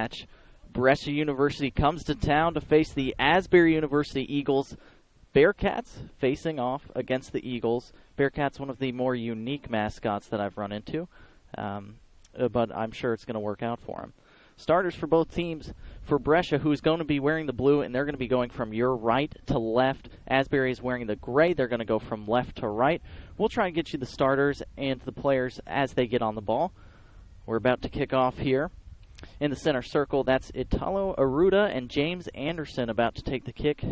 match. Brescia University comes to town to face the Asbury University Eagles. Bearcats facing off against the Eagles. Bearcats, one of the more unique mascots that I've run into, but I'm sure it's going to work out for them. Starters for both teams. For Brescia, who's going to be wearing the blue, and they're going to be going from your right to left. Asbury is wearing the gray. They're going to go from left to right. We'll try and get you the starters and the players as they get on the ball. We're about to kick off here. In the center circle, that's Italo Aruda and James Anderson about to take the kick.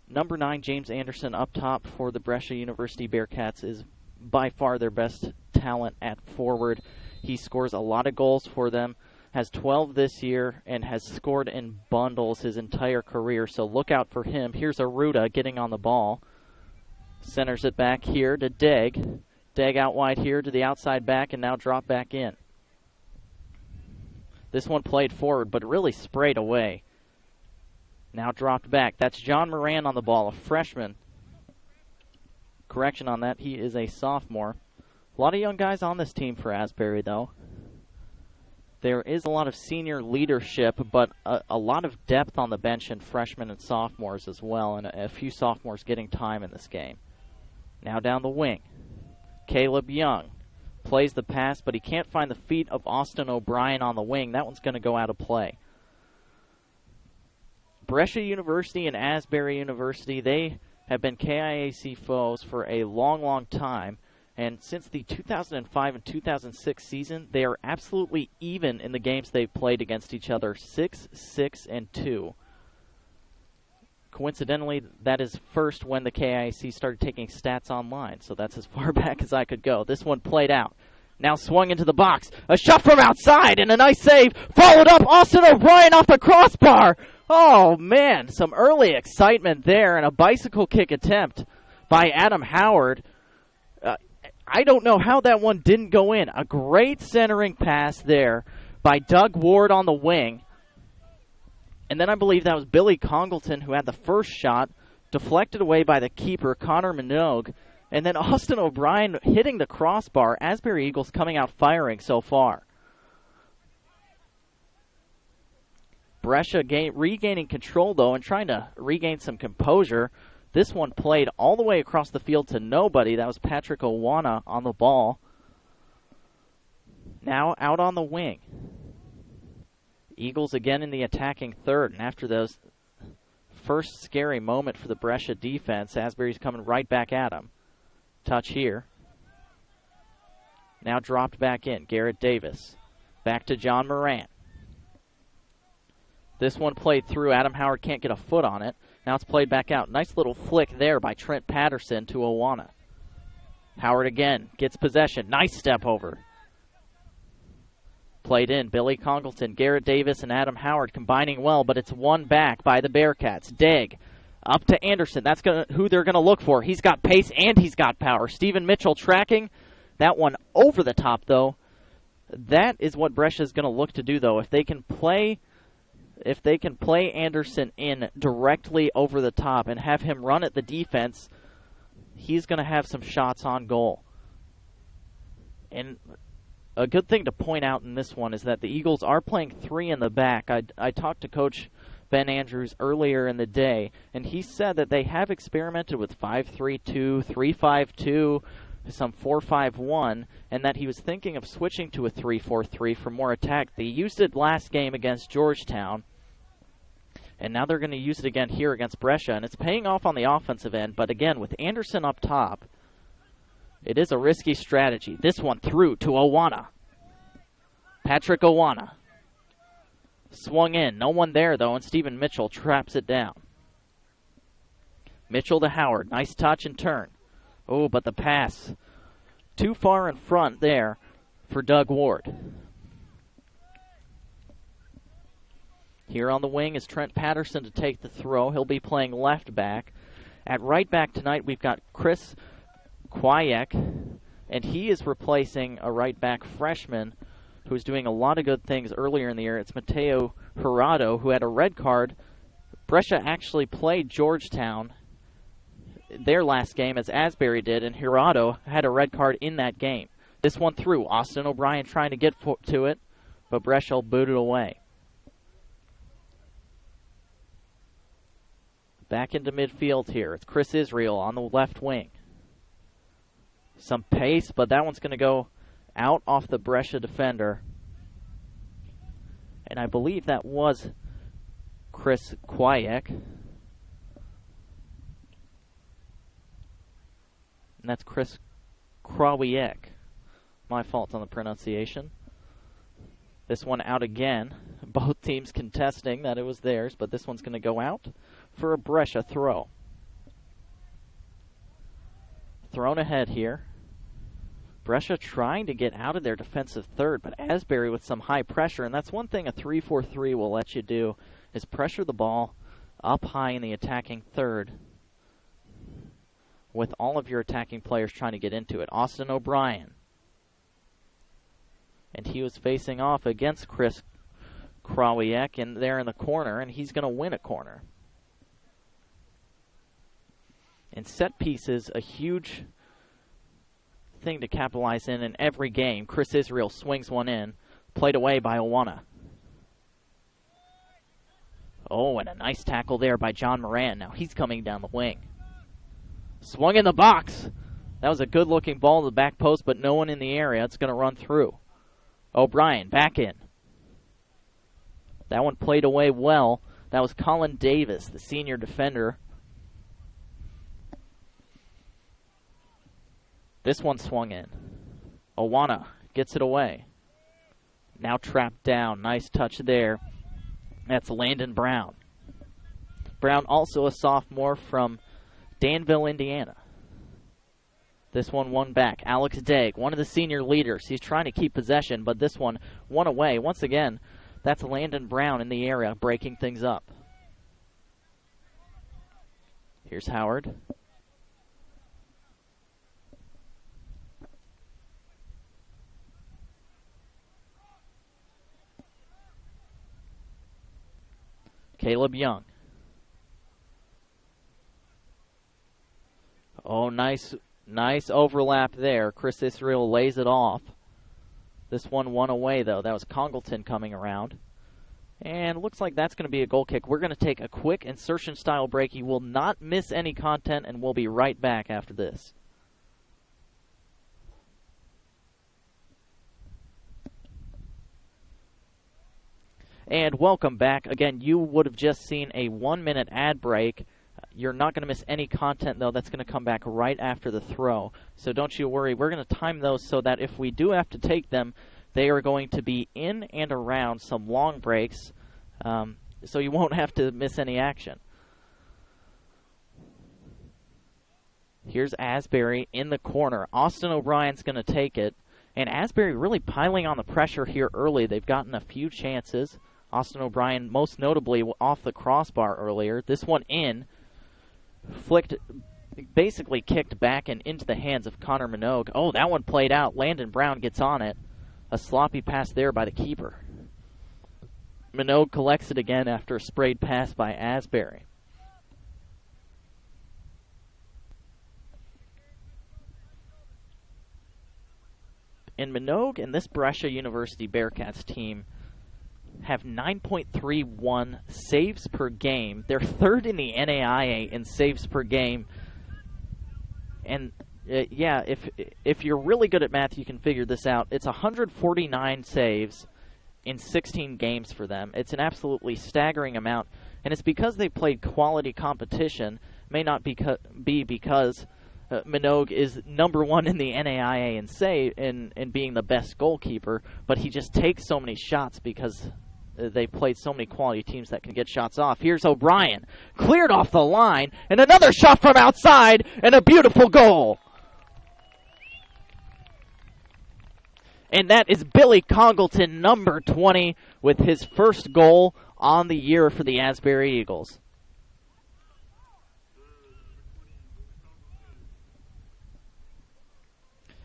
Number 9, James Anderson, up top for the Brescia University Bearcats, is by far their best talent at forward. He scores a lot of goals for them, has 12 this year, and has scored in bundles his entire career, so look out for him. Here's Aruda getting on the ball. Centers it back here to Degg. Degg out wide here to the outside back, and now drop back in. This one played forward, but really sprayed away. Now dropped back. That's John Moran on the ball, a freshman. Correction on that, he is a sophomore. A lot of young guys on this team for Asbury, though. There is a lot of senior leadership, but a lot of depth on the bench in freshmen and sophomores as well, and a few sophomores getting time in this game. Now down the wing. Caleb Young plays the pass, but he can't find the feet of Austin O'Brien on the wing. That one's going to go out of play. Brescia University and Asbury University, they have been KIAC foes for a long, long time. And since the 2005 and 2006 season, they are absolutely even in the games they've played against each other, 6-6-2. Coincidentally, that is first when the KIAC started taking stats online, so that's as far back as I could go. This one played out. Now swung into the box. A shot from outside and a nice save. Followed up, Austin O'Brien off the crossbar. Oh, man, some early excitement there and a bicycle kick attempt by Adam Howard. I don't know how that one didn't go in. A great centering pass there by Doug Ward on the wing. And then I believe that was Billy Congleton who had the first shot, deflected away by the keeper, Connor Minogue. And then Austin O'Brien hitting the crossbar. Asbury Eagles coming out firing so far. Brescia regaining control, though, and trying to regain some composure. This one played all the way across the field to nobody. That was Patrick Owana on the ball. Now out on the wing. Eagles again in the attacking third. And after those first scary moment for the Brescia defense, Asbury's coming right back at him. Touch here. Now dropped back in. Garrett Davis. Back to John Moran. This one played through. Adam Howard can't get a foot on it. Now it's played back out. Nice little flick there by Trent Patterson to Owana. Howard again gets possession. Nice step over. Played in. Billy Congleton, Garrett Davis, and Adam Howard combining well, but it's one back by the Bearcats. Degg up to Anderson. That's who they're going to look for. He's got pace and he's got power. Stephen Mitchell tracking. That one over the top, though. That is what Brescia is going to look to do, though. If they can play Anderson in directly over the top and have him run at the defense, he's going to have some shots on goal. And a good thing to point out in this one is that the Eagles are playing 3 in the back. I talked to Coach Ben Andrews earlier in the day, and he said that they have experimented with 5-3-2, 3-5-2, some 4-5-1, and that he was thinking of switching to a 3-4-3 for more attack. They used it last game against Georgetown, and now they're going to use it again here against Brescia, and it's paying off on the offensive end, but again, with Anderson up top, it is a risky strategy. This one through to Owana. Patrick Owana. Swung in. No one there, though, and Stephen Mitchell traps it down. Mitchell to Howard. Nice touch and turn. Oh, but the pass too far in front there for Doug Ward. Here on the wing is Trent Patterson to take the throw. He'll be playing left back. At right back tonight, we've got Chris Kwayek, and he is replacing a right back freshman who's doing a lot of good things earlier in the year. It's Mateo Jurado, who had a red card. Brescia actually played Georgetown their last game, as Asbury did, and Jurado had a red card in that game. This one through. Austin O'Brien trying to get to it, but Brescia booted away. Back into midfield here. It's Chris Israel on the left wing. Some pace, but that one's going to go out off the Brescia defender. And I believe that was Chris Kwajek. And that's Chris Krawiec. My fault on the pronunciation. This one out again. Both teams contesting that it was theirs, but this one's going to go out for a Brescia throw. Thrown ahead here. Brescia trying to get out of their defensive third, but Asbury with some high pressure, and that's one thing a 3-4-3 will let you do, is pressure the ball up high in the attacking third with all of your attacking players trying to get into it. Austin O'Brien. And he was facing off against Chris Krawiec and there in the corner, and he's going to win a corner. And set pieces, a huge thing to capitalize in every game. Chris Israel swings one in, played away by Owana. Oh, and a nice tackle there by John Moran. Now he's coming down the wing. Swung in the box. That was a good-looking ball to the back post, but no one in the area. It's going to run through. O'Brien back in. That one played away well. That was Colin Davis, the senior defender. This one swung in. Owana gets it away. Now trapped down. Nice touch there. That's Landon Brown. Brown also a sophomore from Danville, Indiana. This one won back. Alex Degg, one of the senior leaders. He's trying to keep possession, but this one won away. Once again, that's Landon Brown in the area breaking things up. Here's Howard. Caleb Young. Oh, nice overlap there. Chris Israel lays it off. This one won away, though. That was Congleton coming around. And looks like that's going to be a goal kick. We're going to take a quick insertion-style break. You will not miss any content, and we'll be right back after this. And welcome back. Again, you would have just seen a 1-minute ad break. You're not going to miss any content, though. That's going to come back right after the throw. So don't you worry. We're going to time those so that if we do have to take them, they are going to be in and around some long breaks, so you won't have to miss any action. Here's Asbury in the corner. Austin O'Brien's going to take it. And Asbury really piling on the pressure here early. They've gotten a few chances. Austin O'Brien most notably off the crossbar earlier. This one in. Flicked, basically kicked back and into the hands of Connor Minogue. Oh, that one played out. Landon Brown gets on it. A sloppy pass there by the keeper. Minogue collects it again after a sprayed pass by Asbury. And Minogue and this Brescia University Bearcats team have 9.31 saves per game. They're third in the NAIA in saves per game. And yeah, if you're really good at math, you can figure this out. It's 149 saves in 16 games for them. It's an absolutely staggering amount, and it's because they played quality competition. May not be because Minogue is number one in the NAIA in being the best goalkeeper, but he just takes so many shots because they played so many quality teams that can get shots off. Here's O'Brien, cleared off the line, and another shot from outside, and a beautiful goal. And that is Billy Congleton, number 20, with his first goal on the year for the Asbury Eagles.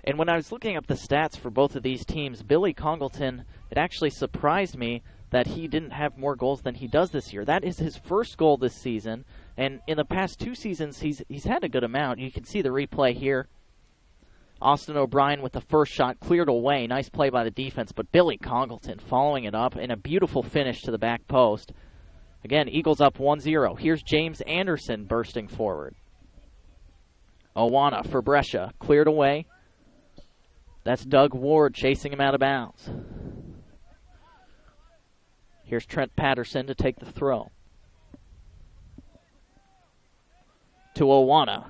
And when I was looking up the stats for both of these teams, Billy Congleton, it actually surprised me that he didn't have more goals than he does this year. That is his first goal this season, and in the past 2 seasons, he's had a good amount. You can see the replay here. Austin O'Brien with the first shot, cleared away. Nice play by the defense, but Billy Congleton following it up in a beautiful finish to the back post. Again, Eagles up 1-0. Here's James Anderson bursting forward. Owana for Brescia, cleared away. That's Doug Ward chasing him out of bounds. Here's Trent Patterson to take the throw. To Owana.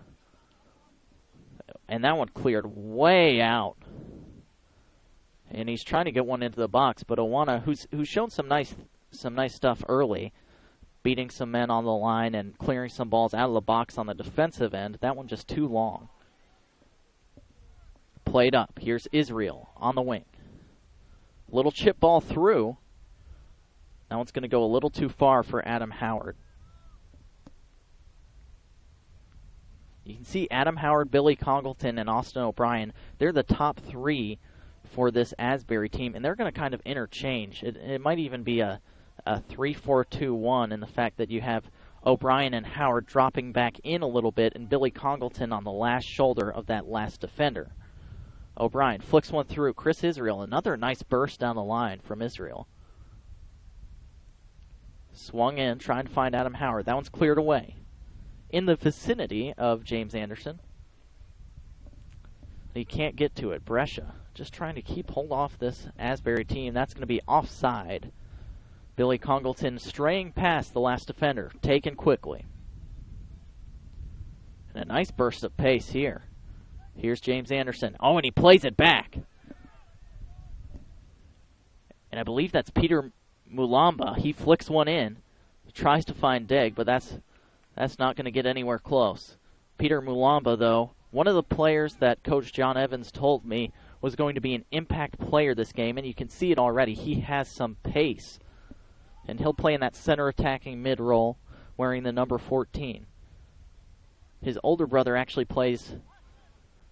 And that one cleared way out. And he's trying to get one into the box, but Owana, who's shown some nice stuff early, beating some men on the line and clearing some balls out of the box on the defensive end. That one just too long. Played up. Here's Israel on the wing. Little chip ball through. That one's going to go a little too far for Adam Howard. You can see Adam Howard, Billy Congleton, and Austin O'Brien. They're the top three for this Asbury team, and they're going to kind of interchange. It might even be a 3-4-2-1 in the fact that you have O'Brien and Howard dropping back in a little bit and Billy Congleton on the last shoulder of that last defender. O'Brien flicks one through. Chris Israel, another nice burst down the line from Israel. Swung in, trying to find Adam Howard. That one's cleared away. In the vicinity of James Anderson. He can't get to it. Brescia just trying to keep hold off this Asbury team. That's going to be offside. Billy Congleton straying past the last defender. Taken quickly. And a nice burst of pace here. Here's James Anderson. Oh, and he plays it back. And I believe that's Peter Mulamba. He flicks one in. Tries to find Degg, but that's not going to get anywhere close. Peter Mulamba, though, one of the players that Coach John Evans told me was going to be an impact player this game, and you can see it already. He has some pace. And he'll play in that center attacking mid role, wearing the number 14. His older brother actually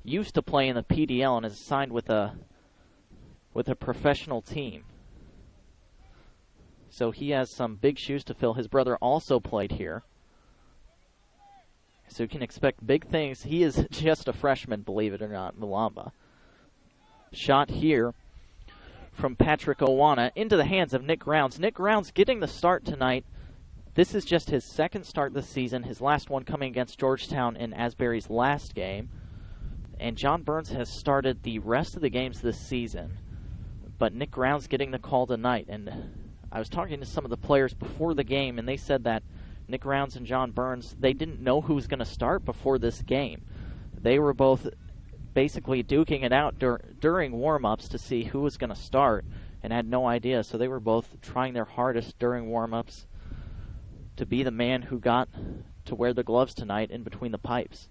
used to play in the PDL and is signed with a professional team. So he has some big shoes to fill. His brother also played here. So you can expect big things. He is just a freshman, believe it or not, Mulamba. Shot here from Patrick Owana into the hands of Nick Grounds. Nick Grounds getting the start tonight. This is just his second start this season, his last one coming against Georgetown in Asbury's last game. And John Burns has started the rest of the games this season. But Nick Grounds getting the call tonight. And I was talking to some of the players before the game, and they said that Nick Grounds and John Burns, they didn't know who was going to start before this game. They were both basically duking it out during warm-ups to see who was going to start and had no idea. So they were both trying their hardest during warm-ups to be the man who got to wear the gloves tonight in between the pipes.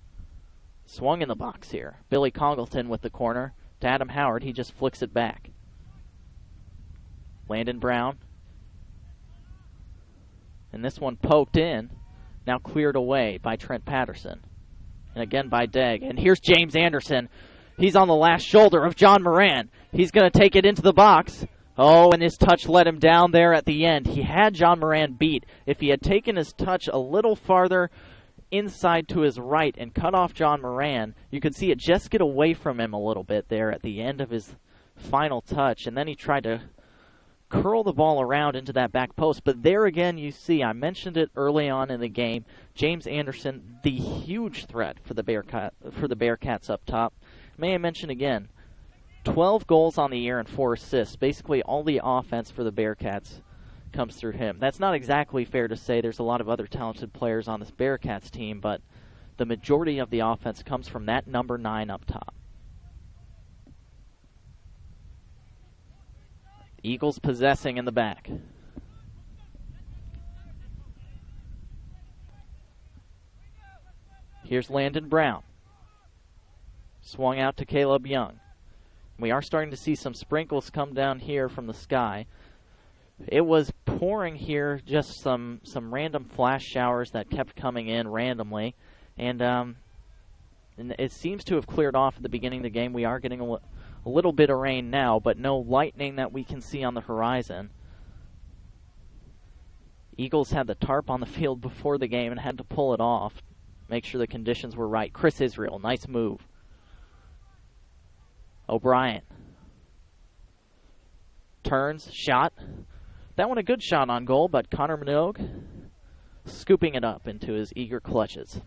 Swung in the box here. Billy Congleton with the corner to Adam Howard. He just flicks it back. Landon Brown. And this one poked in. Now cleared away by Trent Patterson. And again by Degg. And here's James Anderson. He's on the last shoulder of John Moran. He's going to take it into the box. Oh, and his touch let him down there at the end. He had John Moran beat. If he had taken his touch a little farther inside to his right and cut off John Moran, you could see it just get away from him a little bit there at the end of his final touch. And then he tried to curl the ball around into that back post. But there again, you see, I mentioned it early on in the game, James Anderson, the huge threat for the Bearcats up top. May I mention again, 12 goals on the year and 4 assists. Basically, all the offense for the Bearcats comes through him. That's not exactly fair to say. There's a lot of other talented players on this Bearcats team, but the majority of the offense comes from that number 9 up top. Eagles possessing in the back. Here's Landon Brown. Swung out to Caleb Young. We are starting to see some sprinkles come down here from the sky. It was pouring here, just some random flash showers that kept coming in randomly. And it seems to have cleared off at the beginning of the game. We are getting a little bit of rain now, but no lightning that we can see on the horizon. Eagles had the tarp on the field before the game and had to pull it off, make sure the conditions were right. Chris Israel, nice move. O'Brien. Turns, shot. That one a good shot on goal, but Connor Minogue scooping it up into his eager clutches.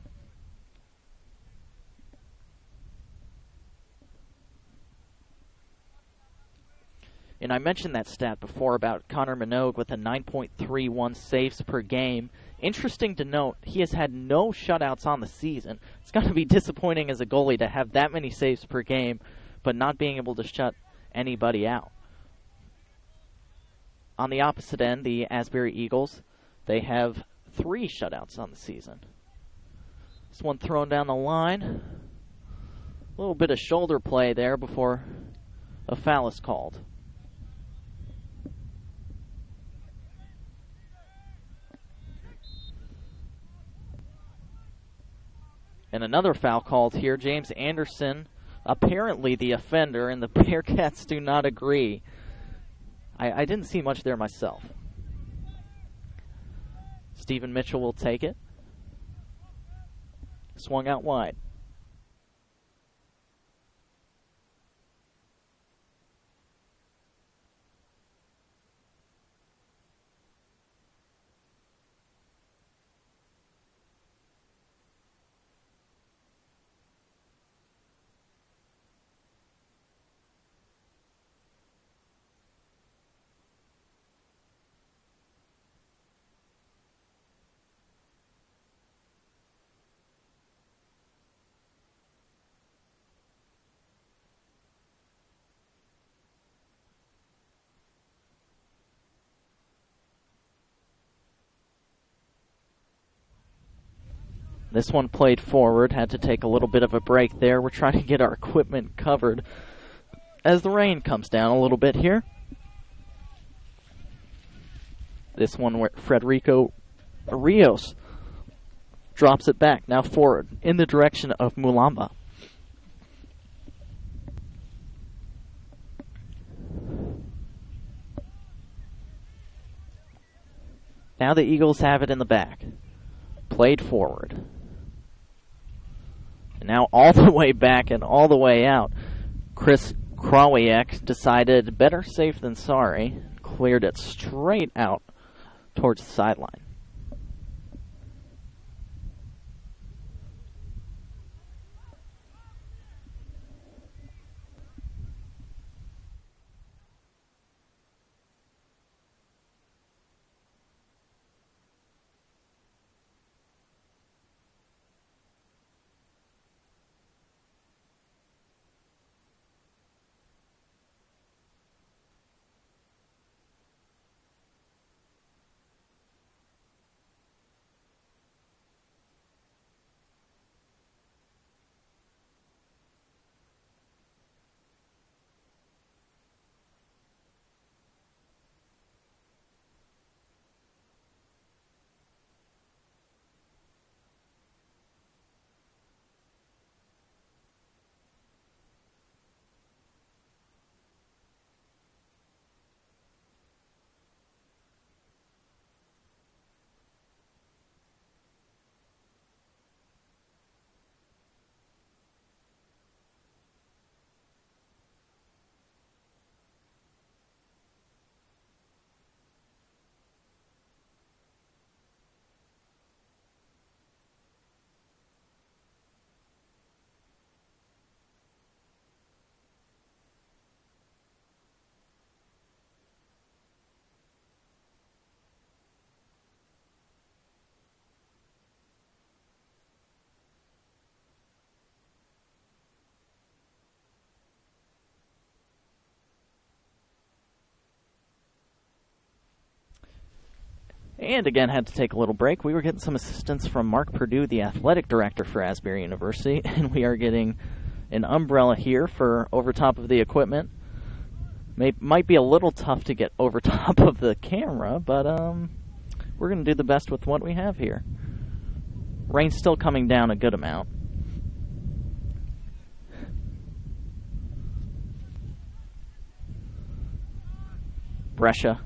And I mentioned that stat before about Connor Minogue with a 9.31 saves per game. Interesting to note, he has had no shutouts on the season. It's got to be disappointing as a goalie to have that many saves per game, but not being able to shut anybody out. On the opposite end, the Asbury Eagles, they have 3 shutouts on the season. This one thrown down the line. A little bit of shoulder play there before a foul is called. And another foul called here. James Anderson, apparently the offender, and the Bearcats do not agree. I didn't see much there myself. Stephen Mitchell will take it. Swung out wide. This one played forward, had to take a little bit of a break there. We're trying to get our equipment covered as the rain comes down a little bit here. This one where Federico Rios drops it back, now forward, in the direction of Mulamba. Now the Eagles have it in the back. Played forward. And now all the way back and all the way out. Chris Krawiec decided better safe than sorry. Cleared it straight out towards the sideline. And again, had to take a little break. We were getting some assistance from Mark Perdue, the athletic director for Asbury University, and we are getting an umbrella here for over top of the equipment. Might be a little tough to get over top of the camera, but we're going to do the best with what we have here. Rain's still coming down a good amount. Brescia.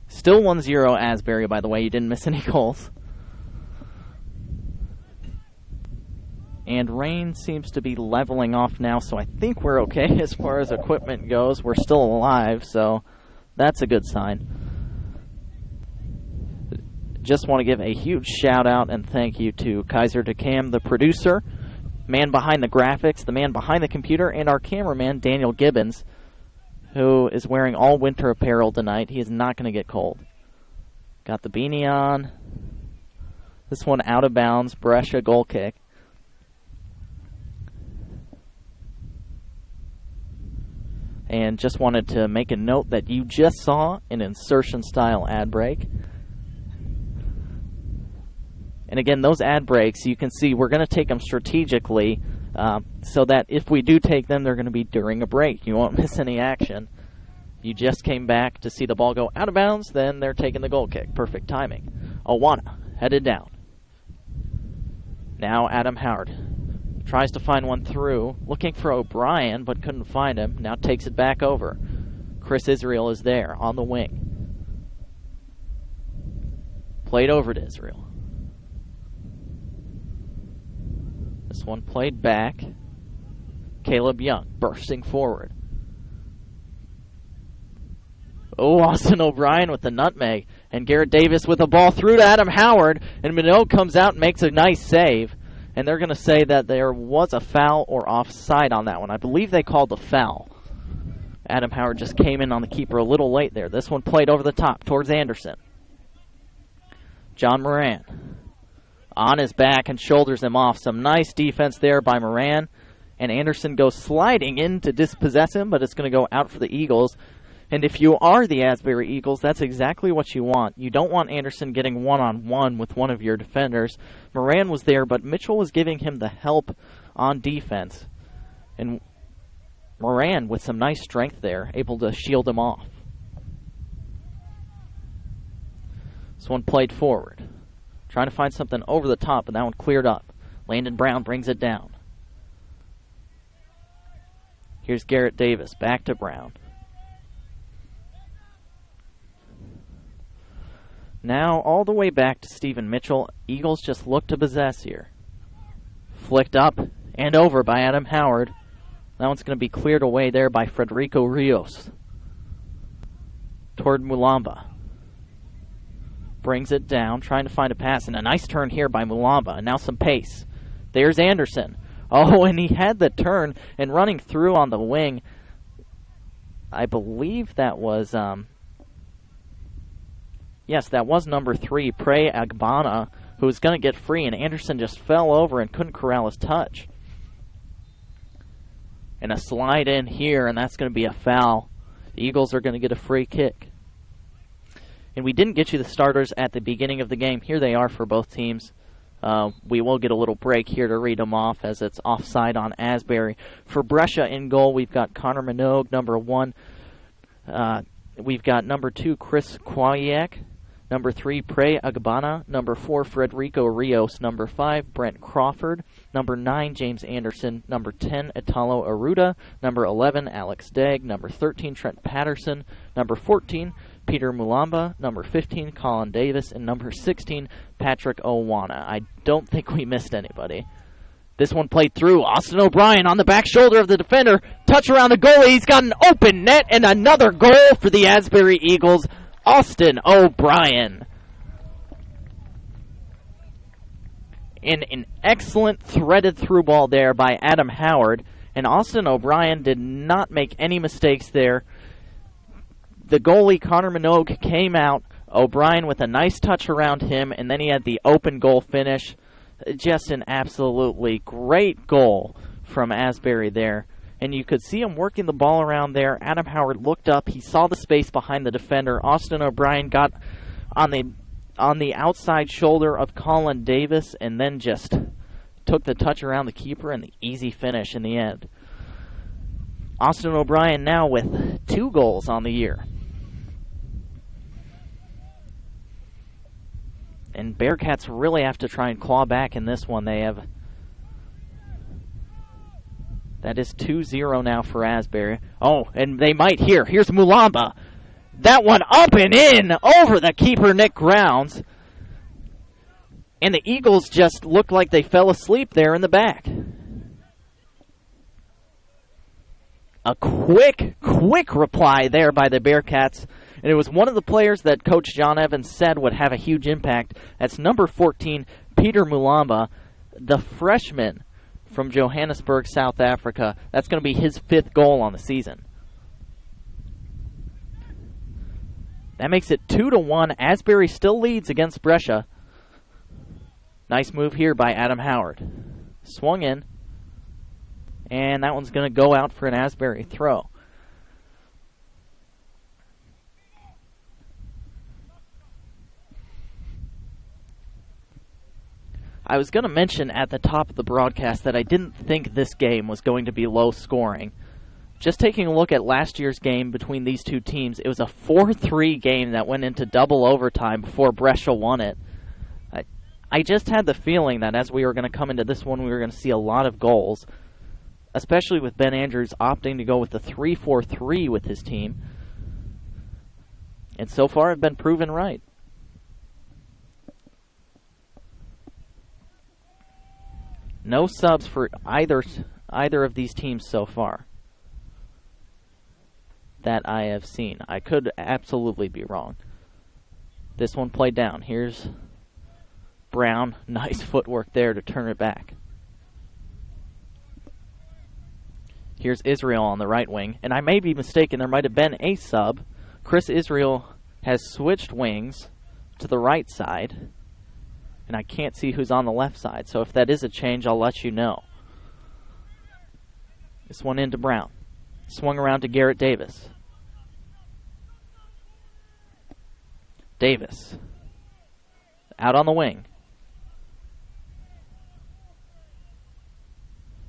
Still 1-0 Asbury, by the way. You didn't miss any goals. And rain seems to be leveling off now, so I think we're okay as far as equipment goes. We're still alive, so that's a good sign. just want to give a huge shout out and thank you to Kaiser DeCam, the producer, man behind the graphics, the man behind the computer, and our cameraman, Daniel Gibbons, who is wearing all winter apparel tonight. He is not going to get cold. Got the beanie on. This one out of bounds, Brescia goal kick. And just wanted to make a note that you just saw an insertion-style ad break. And again, those ad breaks, you can see we're going to take them strategically so that if we do take them, they're going to be during a break. You won't miss any action. If you just came back to see the ball go out of bounds, then they're taking the goal kick. Perfect timing. Owana headed down. Now Adam Howard tries to find one through, looking for O'Brien, but couldn't find him. Now takes it back over. Chris Israel is there on the wing. Played over to Israel. This one played back. Caleb Young bursting forward. Oh, Austin O'Brien with the nutmeg. And Garrett Davis with the ball through to Adam Howard. And Minogue comes out and makes a nice save. And they're going to say that there was a foul or offside on that one. I believe they called the foul. Adam Howard just came in on the keeper a little late there. This one played over the top towards Anderson. John Moran on his back and shoulders him off. Some nice defense there by Moran. And Anderson goes sliding in to dispossess him, but it's going to go out for the Eagles. And if you are the Asbury Eagles, that's exactly what you want. You don't want Anderson getting one-on-one with one of your defenders. Moran was there, but Mitchell was giving him the help on defense. And Moran, with some nice strength there, able to shield him off. This one played forward. Trying to find something over the top, and that one cleared up. Landon Brown brings it down. Here's Garrett Davis, back to Brown. Now all the way back to Stephen Mitchell. Eagles just look to possess here. Flicked up and over by Adam Howard. That one's going to be cleared away there by Federico Rios. Toward Mulamba. Brings it down, trying to find a pass. And a nice turn here by Mulamba. And now some pace. There's Anderson. Oh, and he had the turn and running through on the wing. I believe that was... Yes, that was number 3, Prey Agbana, who was going to get free, and Anderson just fell over and couldn't corral his touch. And a slide in here, and that's going to be a foul. The Eagles are going to get a free kick. And we didn't get you the starters at the beginning of the game. Here they are for both teams. We will get a little break here to read them off as it's offside on Asbury. For Brescia in goal, we've got Connor Minogue, number 1. We've got number 2, Chris Kwayak. Number 3, Prey Agbana. Number 4, Federico Rios. Number 5, Brent Crawford. Number 9, James Anderson. Number 10, Italo Aruda. Number 11, Alex Degg. Number 13, Trent Patterson. Number 14, Peter Mulamba. Number 15, Colin Davis. And number 16, Patrick Owana. I don't think we missed anybody. This one played through. Austin O'Brien on the back shoulder of the defender. Touch around the goalie. He's got an open net and another goal for the Asbury Eagles. Austin O'Brien. And an excellent threaded through ball there by Adam Howard. And Austin O'Brien did not make any mistakes there. The goalie, Connor Minogue, came out. O'Brien with a nice touch around him, and then he had the open goal finish. Just an absolutely great goal from Asbury there. And you could see him working the ball around there. Adam Howard looked up. He saw the space behind the defender. Austin O'Brien got on the outside shoulder of Colin Davis and then just took the touch around the keeper and the easy finish in the end. Austin O'Brien now with 2 goals on the year. And Bearcats really have to try and claw back in this one. They have... That is 2-0 now for Asbury. Oh, and they might here. Here's Mulamba. That one up and in over the keeper, Nick Grounds. And the Eagles just looked like they fell asleep there in the back. A quick reply there by the Bearcats. And it was one of the players that Coach John Evans said would have a huge impact. That's number 14, Peter Mulamba, the freshman from Johannesburg, South Africa. That's going to be his 5th goal on the season. That makes it 2-1. Asbury still leads against Brescia. Nice move here by Adam Howard. Swung in. And that one's going to go out for an Asbury throw. I was going to mention at the top of the broadcast that I didn't think this game was going to be low scoring. Just taking a look at last year's game between these two teams, it was a 4-3 game that went into double overtime before Brescia won it. I just had the feeling that as we were going to come into this one, we were going to see a lot of goals, especially with Ben Andrews opting to go with the 3-4-3 with his team. And so far, I've been proven right. No subs for either of these teams so far that I have seen. I could absolutely be wrong. This one played down. Here's Brown. Nice footwork there to turn it back. Here's Israel on the right wing. And I may be mistaken. There might have been a sub. Chris Israel has switched wings to the right side. And I can't see who's on the left side. So if that is a change, I'll let you know. This one into Brown. Swung around to Garrett Davis. Davis. Out on the wing.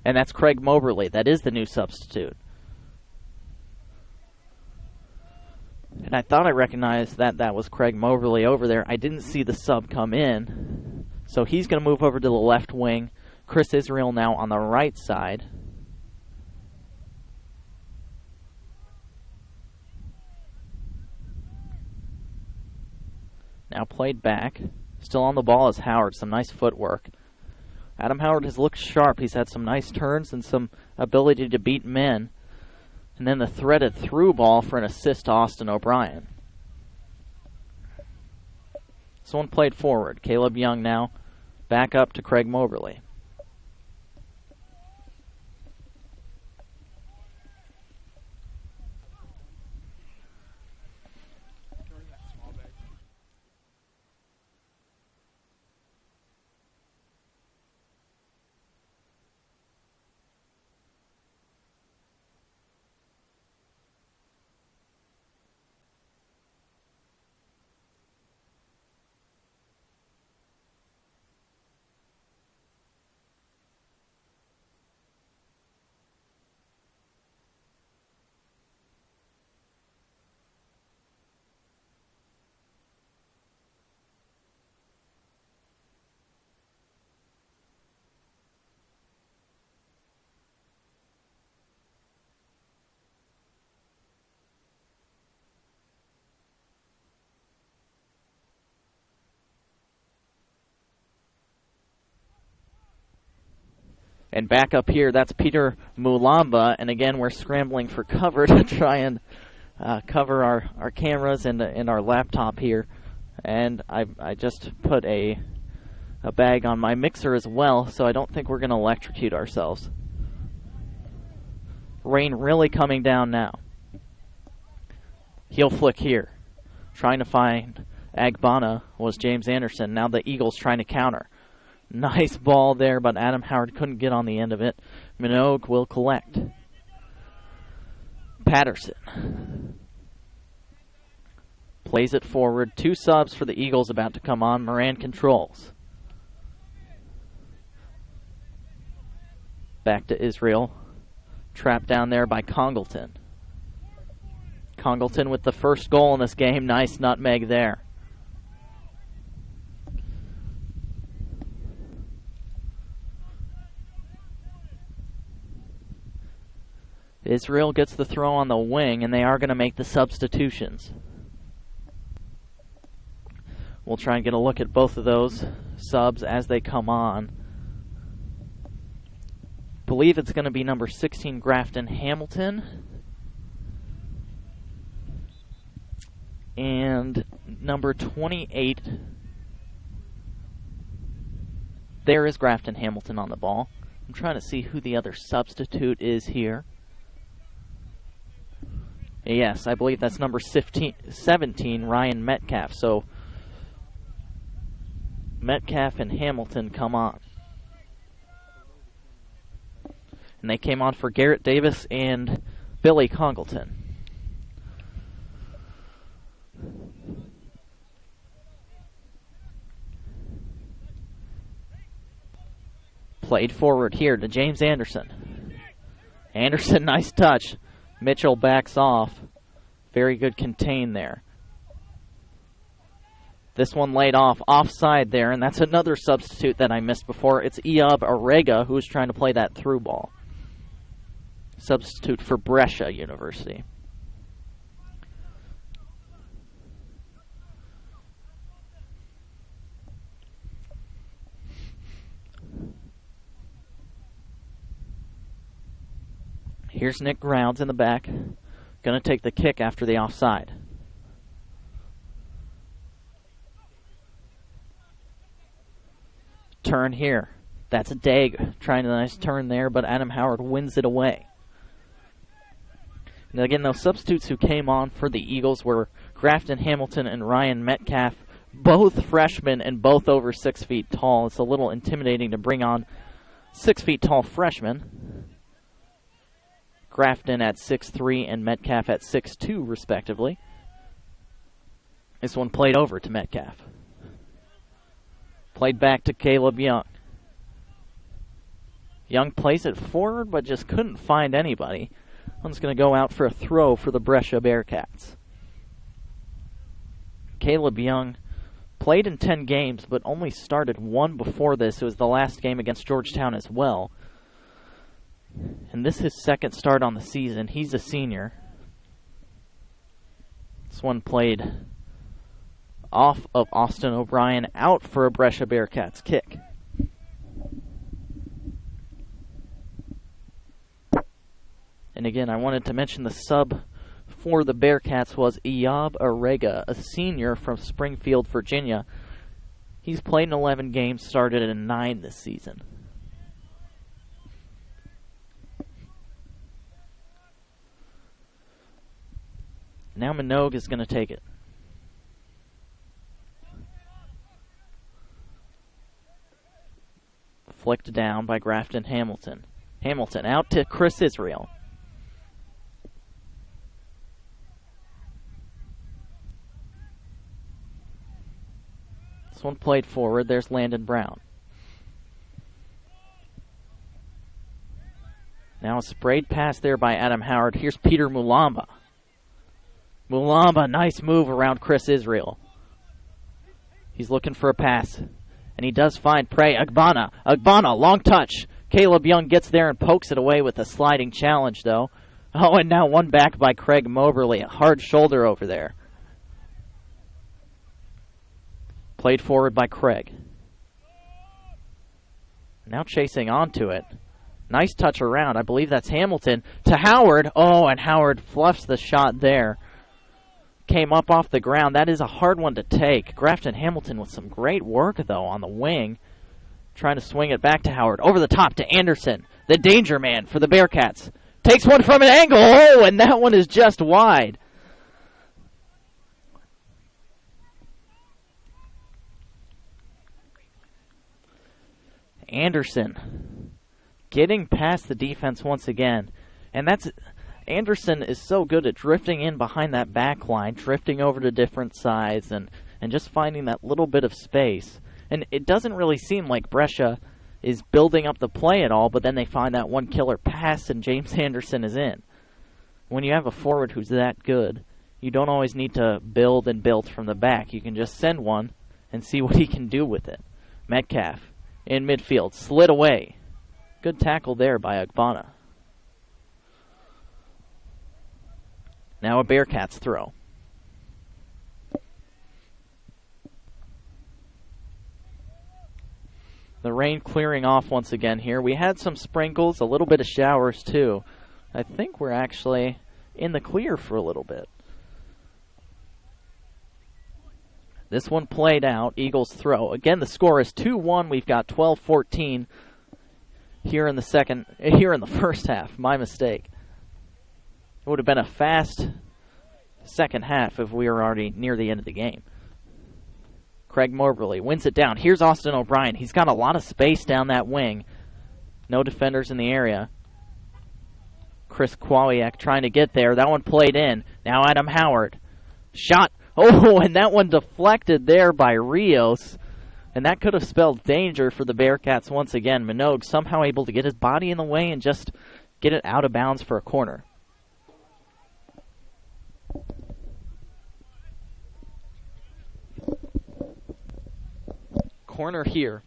And that's Craig Moberly. That is the new substitute. And I thought I recognized that was Craig Moberly over there. I didn't see the sub come in. So he's going to move over to the left wing. Chris Israel now on the right side. Now played back. Still on the ball is Howard. Some nice footwork. Adam Howard has looked sharp. He's had some nice turns and some ability to beat men. And then the threaded through ball for an assist to Austin O'Brien. This one played forward. Caleb Young now back up to Craig Moberly. And back up here, that's Peter Mulamba. And again, we're scrambling for cover to try and cover our cameras and our laptop here. And I just put a bag on my mixer as well, so I don't think we're going to electrocute ourselves. Rain really coming down now. Heel flick here. Trying to find Agbana was James Anderson. Now the Eagles trying to counter. Nice ball there, but Adam Howard couldn't get on the end of it. Minogue will collect. Patterson plays it forward. 2 subs for the Eagles about to come on. Moran controls. Back to Israel. Trapped down there by Congleton. Congleton with the first goal in this game. Nice nutmeg there. Israel gets the throw on the wing, and they are going to make the substitutions. We'll try and get a look at both of those subs as they come on. Believe it's going to be number 16, Grafton Hamilton. And number 28, there is Grafton Hamilton on the ball. I'm trying to see who the other substitute is here. Yes, I believe that's number 17, Ryan Metcalf. So Metcalf and Hamilton come on. And they came on for Garrett Davis and Billy Congleton. Played forward here to James Anderson. Anderson, nice touch. Mitchell backs off. Very good contain there. This one laid off, offside there, and that's another substitute that I missed before. It's Eob Arega who's trying to play that through ball. Substitute for Brescia University. Here's Nick Grounds in the back. Going to take the kick after the offside. Turn here. That's a Dag trying a nice turn there, but Adam Howard wins it away. And again, those substitutes who came on for the Eagles were Grafton Hamilton and Ryan Metcalf, both freshmen and both over 6 feet tall. It's a little intimidating to bring on 6 feet tall freshmen. Grafton at 6'3" and Metcalf at 6'2", respectively. This one played over to Metcalf. Played back to Caleb Young. Young plays it forward, but just couldn't find anybody. One's going to go out for a throw for the Brescia Bearcats. Caleb Young played in 10 games, but only started one before this. It was the last game against Georgetown as well. And this is his second start on the season. He's a senior. This one played off of Austin O'Brien, out for a Brescia Bearcats kick. And again, I wanted to mention the sub for the Bearcats was Eob Arega, a senior from Springfield, Virginia. He's played in 11 games, started in 9 this season. Now Minogue is going to take it. Flicked down by Grafton Hamilton. Hamilton out to Chris Israel. This one played forward. There's Landon Brown. Now a sprayed pass there by Adam Howard. Here's Peter Mulamba. Mulamba, nice move around Chris Israel. He's looking for a pass. And he does find prey. Agbana, long touch. Caleb Young gets there and pokes it away with a sliding challenge, though. Oh, and now one back by Craig Moberly. A hard shoulder over there. Played forward by Craig. Now chasing onto it. Nice touch around. I believe that's Hamilton. To Howard. Oh, and Howard fluffs the shot there. Came up off the ground. That is a hard one to take. Grafton Hamilton with some great work, though, on the wing. Trying to swing it back to Howard. Over the top to Anderson. The danger man for the Bearcats. Takes one from an angle. Oh, and that one is just wide. Anderson getting past the defense once again. And that's... Anderson is so good at drifting in behind that back line, drifting over to different sides, and just finding that little bit of space. And it doesn't really seem like Brescia is building up the play at all, but then they find that one killer pass, and James Anderson is in. When you have a forward who's that good, you don't always need to build and build from the back. You can just send one and see what he can do with it. Metcalf in midfield, slid away. Good tackle there by Agbana. Now a Bearcats throw. The rain clearing off once again here. We had some sprinkles, a little bit of showers too. I think we're actually in the clear for a little bit. This one played out. Eagles throw. Again, the score is 2-1. We've got 12-14 here in the first half. My mistake. It would have been a fast second half if we were already near the end of the game. Craig Moberly wins it down. Here's Austin O'Brien. He's got a lot of space down that wing. No defenders in the area. Chris Kwawiak trying to get there. That one played in. Now Adam Howard. Shot. Oh, and that one deflected there by Rios. And that could have spelled danger for the Bearcats once again. Minogue somehow able to get his body in the way and just get it out of bounds for a corner. Corner here.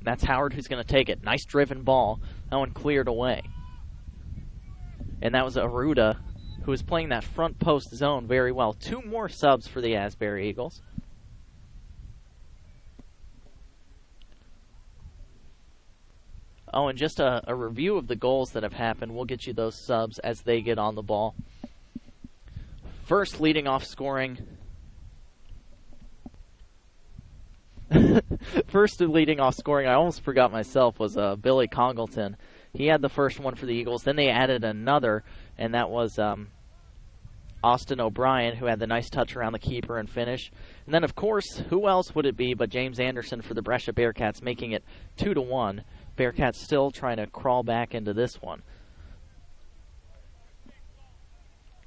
That's Howard who's going to take it. Nice driven ball. That one cleared away. And that was Aruda who was playing that front post zone very well. 2 more subs for the Asbury Eagles. Oh, and just a review of the goals that have happened. We'll get you those subs as they get on the ball. First leading off scoring. First leading off scoring, I almost forgot myself, was Billy Congleton. He had the first one for the Eagles. Then they added another, and that was Austin O'Brien, who had the nice touch around the keeper and finish. And then, of course, who else would it be but James Anderson for the Brescia Bearcats, making it 2-1. Bearcats still trying to crawl back into this one.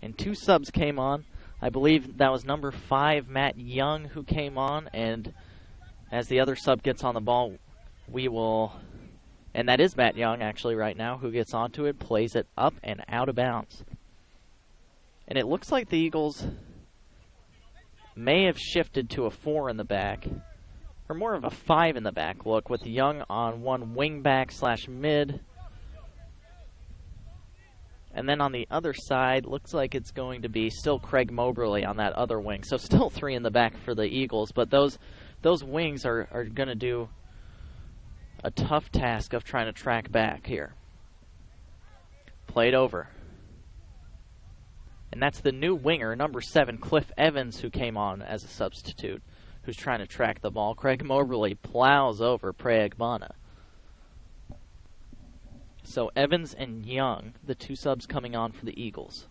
And 2 subs came on. I believe that was number 5, Matt Young, who came on, and as the other sub gets on the ball, we will, and that is Matt Young actually right now, who gets onto it, plays it up and out of bounds. And it looks like the Eagles may have shifted to a 4 in the back, or more of a 5 in the back look, with Young on one wing back / mid. And then on the other side, looks like it's going to be still Craig Moberly on that other wing. So still 3 in the back for the Eagles, but those wings are going to do a tough task of trying to track back here. Played over. And that's the new winger, number 7, Cliff Evans, who came on as a substitute, who's trying to track the ball. Craig Moberly plows over Preagbana. So Evans and Young, the 2 subs coming on for the Eagles.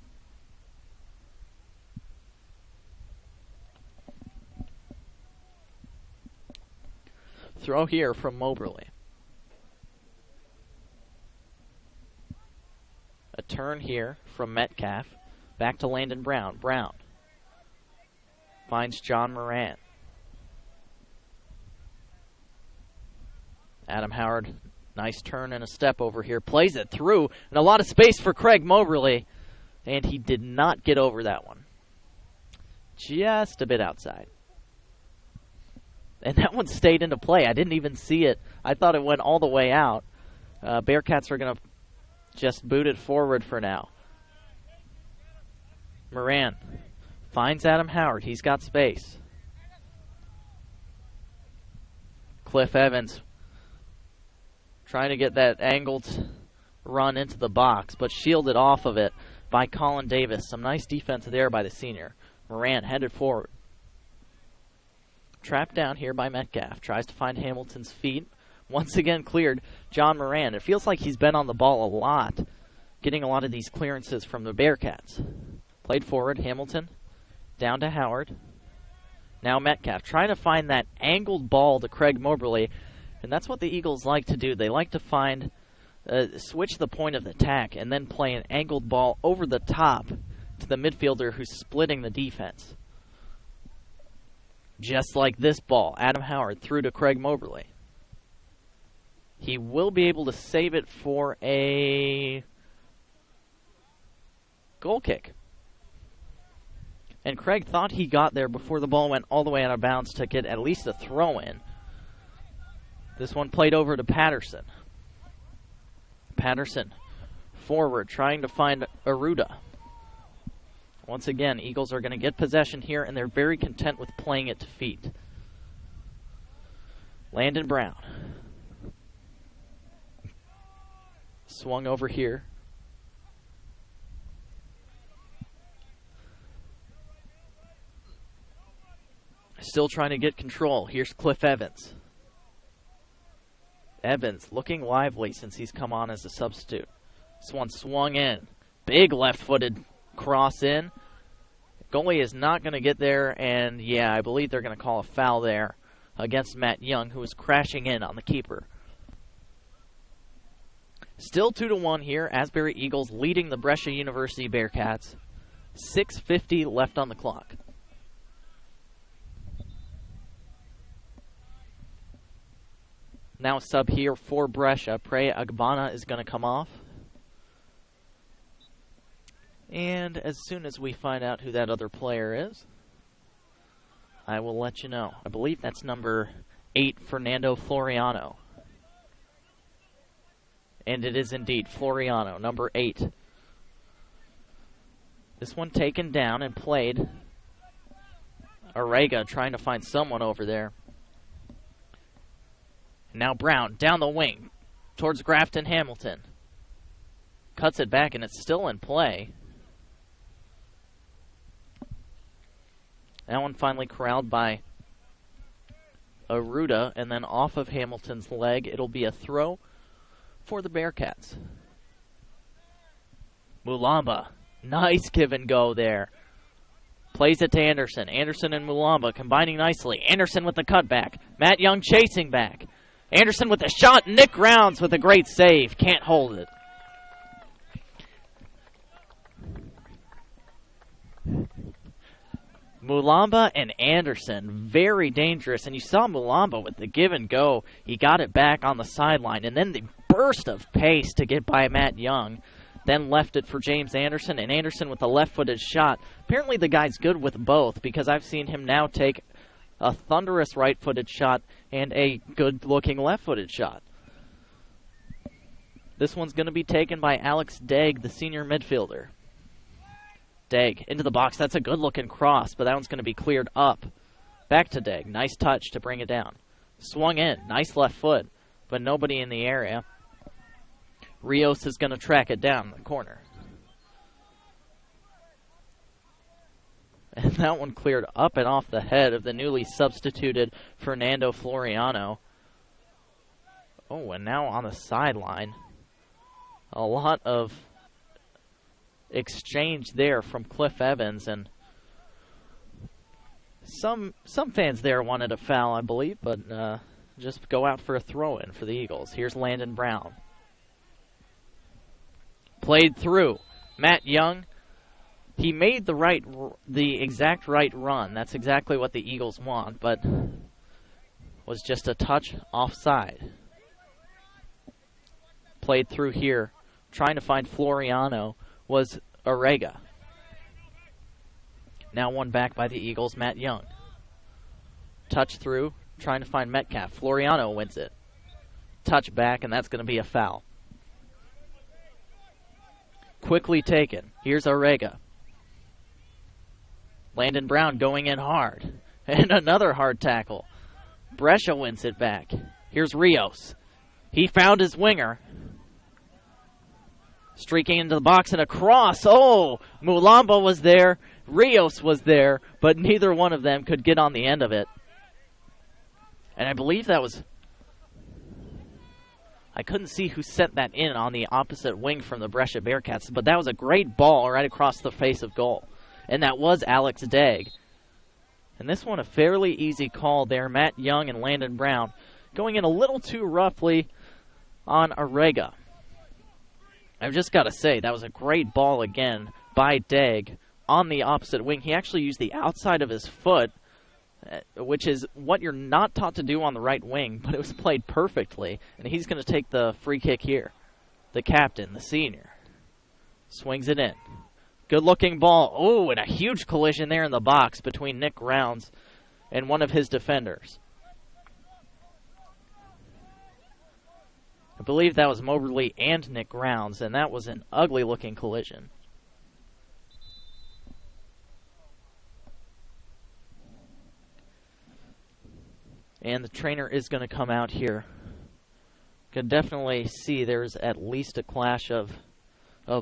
Throw here from Moberly. A turn here from Metcalf. Back to Landon Brown. Brown finds John Moran. Adam Howard, nice turn and a step over here. Plays it through, and a lot of space for Craig Moberly. And he did not get over that one. Just a bit outside. And that one stayed into play. I didn't even see it. I thought it went all the way out. Bearcats are going to just boot it forward for now. Moran finds Adam Howard. He's got space. Cliff Evans trying to get that angled run into the box, but shielded off of it by Colin Davis. Some nice defense there by the senior. Moran headed forward. Trapped down here by Metcalf. Tries to find Hamilton's feet. Once again cleared John Moran. It feels like he's been on the ball a lot, getting a lot of these clearances from the Bearcats. Played forward, Hamilton. Down to Howard. Now Metcalf trying to find that angled ball to Craig Moberly. And that's what the Eagles like to do. They like to find, switch the point of attack and then play an angled ball over the top to the midfielder who's splitting the defense. Just like this ball, Adam Howard through to Craig Moberly. He will be able to save it for a goal kick. And Craig thought he got there before the ball went all the way out of bounds to get at least a throw in. This one played over to Patterson. Patterson forward, trying to find Aruda. Once again, Eagles are going to get possession here, and they're very content with playing it to feet. Landon Brown. Swung over here. Still trying to get control. Here's Cliff Evans. Evans looking lively since he's come on as a substitute. This one swung in. Big left-footed cross in. Goalie is not going to get there, and yeah, I believe they're going to call a foul there against Matt Young, who was crashing in on the keeper. Still 2-1 here. Asbury Eagles leading the Brescia University Bearcats. 6:50 left on the clock. Now sub here for Brescia. Prey Agbana is going to come off. And as soon as we find out who that other player is, I will let you know. I believe that's number 8, Fernando Floriano. And it is indeed Floriano, number 8. This one taken down and played. Arega trying to find someone over there. Now Brown, down the wing, towards Grafton Hamilton. Cuts it back, and it's still in play. That one finally corralled by Aruda, and then off of Hamilton's leg, it'll be a throw for the Bearcats. Mulamba, nice give and go there. Plays it to Anderson. Anderson and Mulamba combining nicely. Anderson with the cutback. Matt Young chasing back. Anderson with a shot. Nick Rounds with a great save. Can't hold it. Mulamba and Anderson, very dangerous. And you saw Mulamba with the give and go. He got it back on the sideline. And then the burst of pace to get by Matt Young. Then left it for James Anderson. And Anderson with a left-footed shot. Apparently the guy's good with both, because I've seen him now take a thunderous right-footed shot and a good-looking left-footed shot. This one's going to be taken by Alex Degg, the senior midfielder. Degg into the box. That's a good-looking cross, but that one's going to be cleared up. Back to Degg. Nice touch to bring it down. Swung in. Nice left foot, but nobody in the area. Rios is going to track it down in the corner. And that one cleared up and off the head of the newly substituted Fernando Floriano. Oh, and now on the sideline. A lot of exchange there from Cliff Evans, and some fans there wanted a foul, I believe, but just go out for a throw-in for the Eagles. Here's Landon Brown. Played through. Matt Young. He made the exact right run. That's exactly what the Eagles want, but was just a touch offside. Played through here. Trying to find Floriano was Arega. Now won back by the Eagles, Matt Young. Touch through, trying to find Metcalf. Floriano wins it. Touch back, and that's going to be a foul. Quickly taken. Here's Arega. Landon Brown going in hard. And another hard tackle. Brescia wins it back. Here's Rios. He found his winger. Streaking into the box and a cross. Oh, Mulamba was there. Rios was there. But neither one of them could get on the end of it. And I believe that was... I couldn't see who sent that in on the opposite wing from the Brescia Bearcats. But that was a great ball right across the face of goal. And that was Alex Degg. And this one a fairly easy call there. Matt Young and Landon Brown going in a little too roughly on Arega. I've just got to say, that was a great ball again by Degg on the opposite wing. He actually used the outside of his foot, which is what you're not taught to do on the right wing, but it was played perfectly. And he's going to take the free kick here. The captain, the senior, swings it in. Good-looking ball. Oh, and a huge collision there in the box between Nick Rounds and one of his defenders. I believe that was Moberly and Nick Rounds, and that was an ugly-looking collision. And the trainer is going to come out here. Can definitely see there's at least a clash of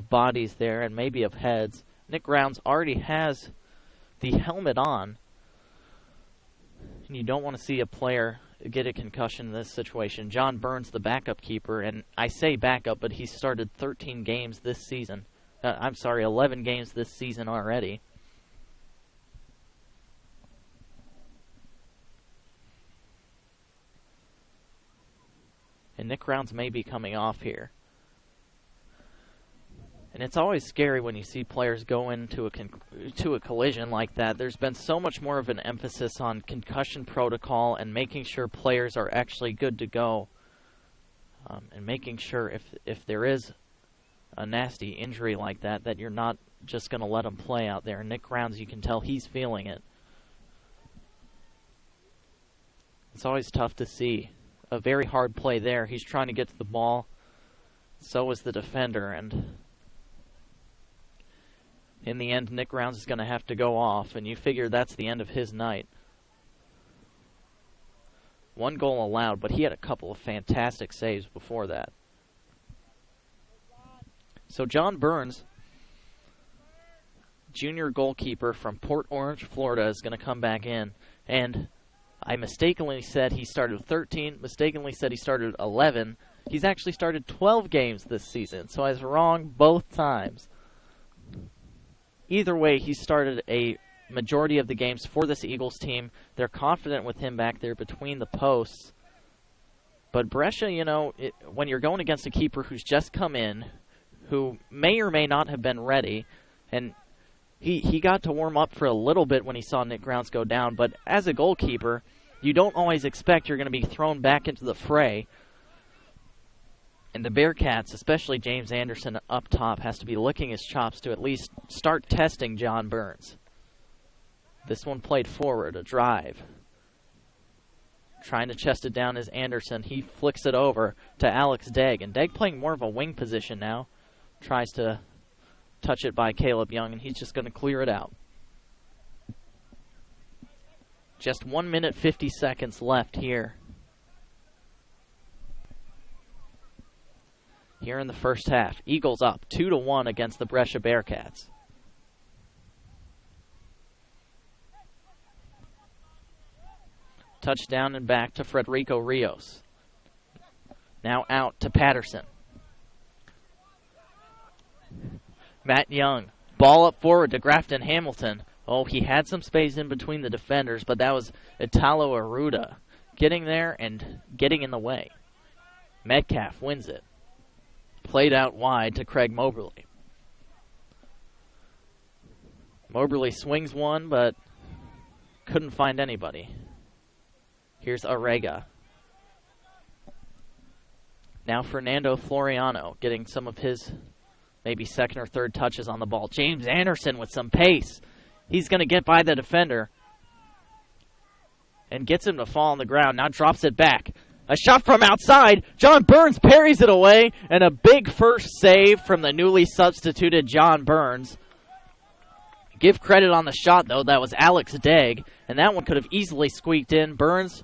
bodies there, and maybe of heads. Nick Rounds already has the helmet on. You don't want to see a player get a concussion in this situation. John Burns, the backup keeper, and I say backup, but he started 13 games this season. 11 games this season already. And Nick Rounds may be coming off here. And it's always scary when you see players go into a collision like that. There's been so much more of an emphasis on concussion protocol and making sure players are actually good to go. And making sure if there is a nasty injury like that, that you're not just going to let them play out there. Nick Rounds, you can tell he's feeling it. It's always tough to see. A very hard play there. He's trying to get to the ball. So is the defender, and in the end, Nick Rounds is going to have to go off, and you figure that's the end of his night. 1 goal allowed, but he had a couple of fantastic saves before that. So John Burns, junior goalkeeper from Port Orange, Florida, is going to come back in. And I mistakenly said he started 13, mistakenly said he started 11. He's actually started 12 games this season, so I was wrong both times. Either way, he started a majority of the games for this Eagles team. They're confident with him back there between the posts. But Brescia, when you're going against a keeper who's just come in, who may or may not have been ready, and he got to warm up for a little bit when he saw Nick Rounds go down, but as a goalkeeper, you don't always expect you're going to be thrown back into the fray. And the Bearcats, especially James Anderson up top, has to be licking his chops to at least start testing John Burns. This one played forward, a drive. Trying to chest it down is Anderson. He flicks it over to Alex Degg. And Degg playing more of a wing position now. Tries to touch it by Caleb Young, and he's just going to clear it out. Just 1 minute 50 seconds left here. Here in the first half, Eagles up 2-1 against the Brescia Bearcats. Touchdown and back to Federico Rios. Now out to Patterson. Matt Young, ball up forward to Grafton Hamilton. Oh, he had some space in between the defenders, but that was Italo Aruda getting there and getting in the way. Metcalf wins it. Played out wide to Craig Moberly. Moberly swings one, but couldn't find anybody. Here's Arega. Now Fernando Floriano getting some of his maybe second or third touches on the ball. James Anderson with some pace. He's going to get by the defender and gets him to fall on the ground. Now drops it back. A shot from outside. John Burns parries it away, and a big first save from the newly substituted John Burns. Give credit on the shot, though. That was Alex Degg, and that one could have easily squeaked in. Burns,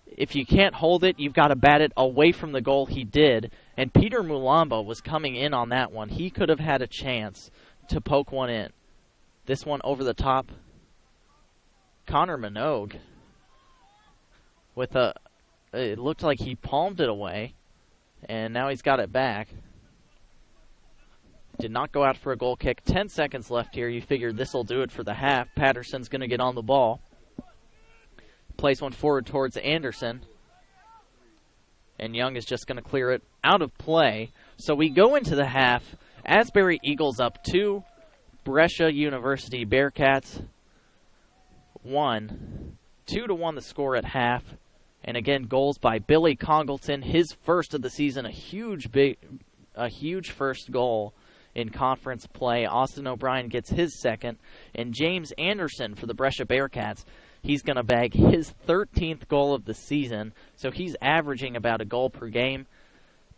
if you can't hold it, you've got to bat it away from the goal. He did, and Peter Mulamba was coming in on that one. He could have had a chance to poke one in. This one over the top. Connor Minogue with a... It looked like he palmed it away, and now he's got it back. Did not go out for a goal kick. 10 seconds left here. You figured this will do it for the half. Patterson's going to get on the ball. Plays one forward towards Anderson. And Young is just going to clear it out of play. So we go into the half. Asbury Eagles up 2. Brescia University Bearcats 1. 2-1 the score at half. And again, goals by Billy Congleton, his first of the season, a huge first goal in conference play. Austin O'Brien gets his second, and James Anderson for the Brescia Bearcats, he's going to bag his 13th goal of the season, so he's averaging about a goal per game.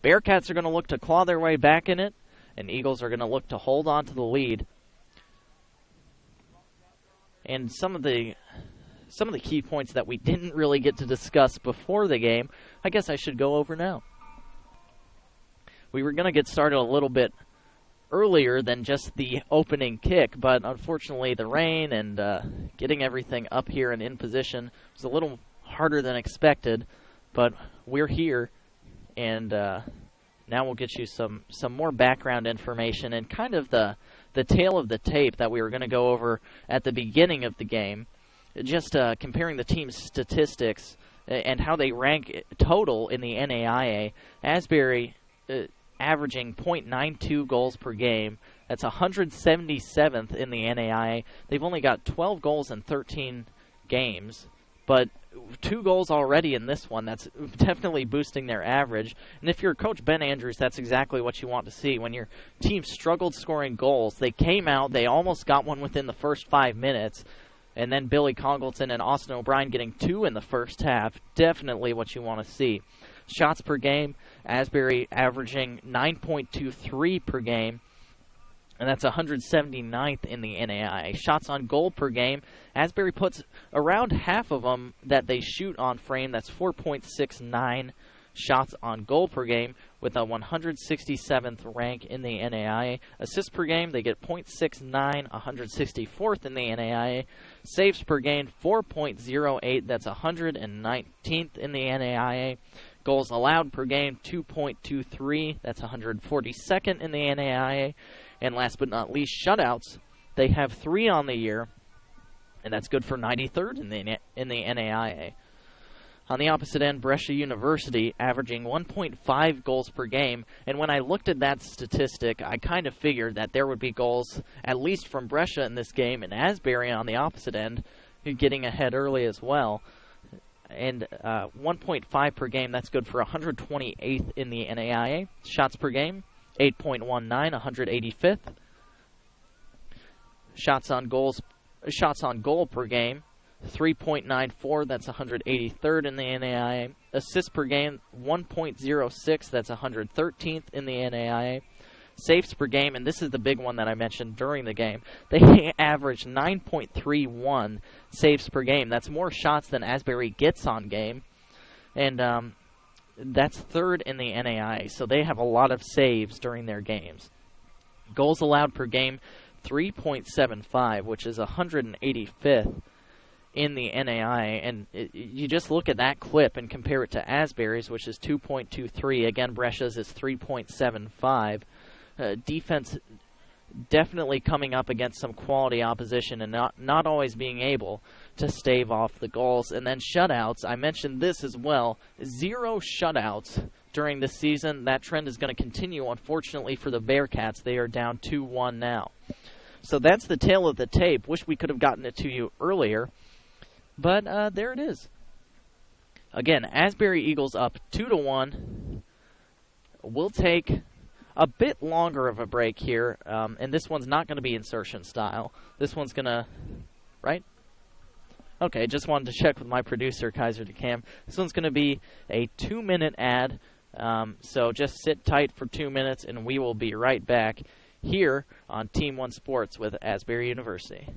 Bearcats are going to look to claw their way back in it, and Eagles are going to look to hold on to the lead. And some of the key points that we didn't really get to discuss before the game, I guess I should go over now. We were going to get started a little bit earlier than just the opening kick, but unfortunately the rain and getting everything up here and in position was a little harder than expected, but we're here, and now we'll get you some more background information and kind of the tail of the tape that we were going to go over at the beginning of the game, just comparing the team's statistics and how they rank total in the NAIA. Asbury averaging .92 goals per game. That's 177th in the NAIA. They've only got 12 goals in 13 games, but 2 goals already in this one. That's definitely boosting their average. And if you're Coach Ben Andrews, that's exactly what you want to see. When your team struggled scoring goals, they came out, they almost got one within the first 5 minutes, and then Billy Congleton and Austin O'Brien getting 2 in the first half. Definitely what you want to see. Shots per game, Asbury averaging 9.23 per game, and that's 179th in the NAIA. Shots on goal per game, Asbury puts around half of them that they shoot on frame. That's 4.69 shots on goal per game, with a 167th rank in the NAIA. Assists per game, they get .69, 164th in the NAIA. Saves per game, 4.08, that's 119th in the NAIA. Goals allowed per game, 2.23, that's 142nd in the NAIA. And last but not least, shutouts. They have 3 on the year, and that's good for 93rd in the NAIA. On the opposite end, Brescia University averaging 1.5 goals per game, and when I looked at that statistic, I kind of figured that there would be goals, at least from Brescia in this game, and Asbury on the opposite end, getting ahead early as well. And 1.5 per game, that's good for 128th in the NAIA. Shots per game, 8.19, 185th. Shots on goal per game, 3.94, that's 183rd in the NAIA. Assists per game, 1.06, that's 113th in the NAIA. Saves per game, and this is the big one that I mentioned during the game. They average 9.31 saves per game. That's more shots than Asbury gets on game, and that's 3rd in the NAIA, so they have a lot of saves during their games. Goals allowed per game, 3.75, which is 185th in the NAIA, and you just look at that clip and compare it to Asbury's, which is 2.23. Again, Brescia's is 3.75. Defense definitely coming up against some quality opposition and not always being able to stave off the goals. And then shutouts, I mentioned this as well. 0 shutouts during this season. That trend is going to continue, unfortunately, for the Bearcats. They are down 2-1 now. So that's the tail of the tape. Wish we could have gotten it to you earlier, but there it is. Again, Asbury Eagles up 2-1. We'll take a bit longer of a break here, and this one's not going to be insertion style. This one's going to, right? Okay, just wanted to check with my producer, Kaiser DeCam. This one's going to be a 2-minute ad, so just sit tight for 2 minutes, and we will be right back here on Team One Sports with Asbury University.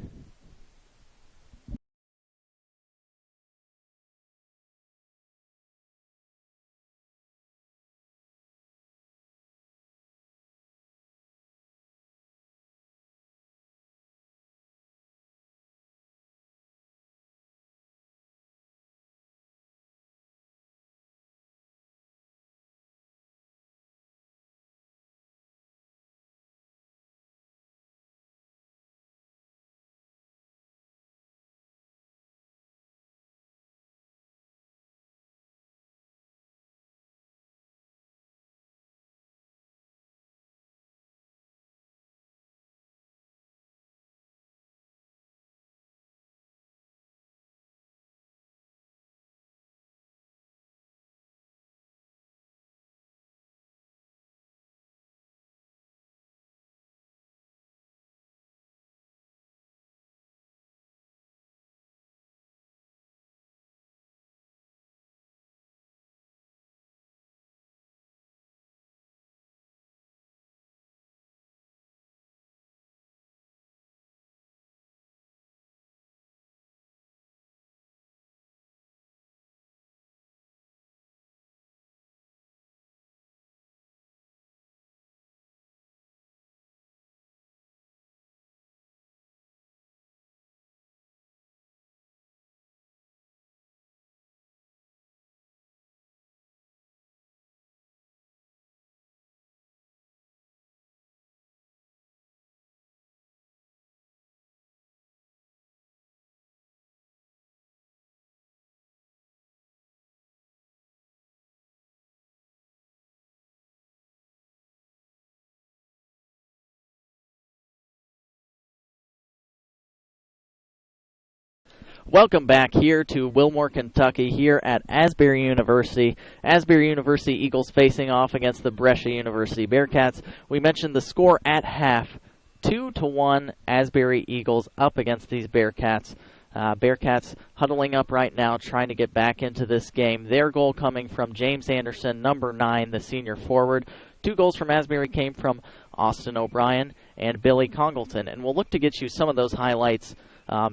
Welcome back here to Wilmore, Kentucky, here at Asbury University. Asbury University Eagles facing off against the Brescia University Bearcats. We mentioned the score at half, 2-1 Asbury Eagles up against these Bearcats. Bearcats huddling up right now, trying to get back into this game. Their goal coming from James Anderson, number 9, the senior forward. 2 goals from Asbury came from Austin O'Brien and Billy Congleton. And we'll look to get you some of those highlights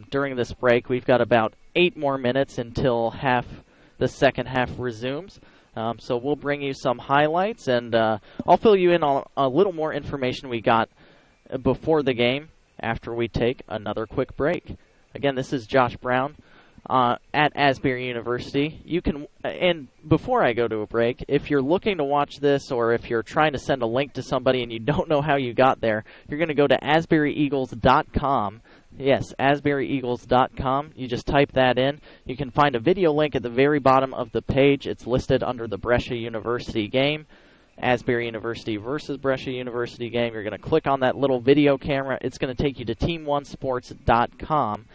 during this break. We've got about 8 more minutes until the second half resumes. So we'll bring you some highlights, and I'll fill you in on a little more information we got before the game after we take another quick break. Again, this is Josh Brown at Asbury University. You can, and before I go to a break, if you're looking to watch this or if you're trying to send a link to somebody and you don't know how you got there, you're going to go to asburyeagles.com. Yes, asburyeagles.com. You just type that in. You can find a video link at the very bottom of the page. It's listed under the Brescia University game. Asbury University versus Brescia University game. You're going to click on that little video camera. It's going to take you to team1sports.com,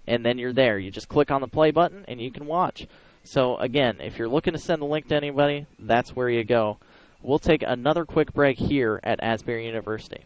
and then you're there. You just click on the play button, and you can watch. So, again, if you're looking to send a link to anybody, that's where you go. We'll take another quick break here at Asbury University.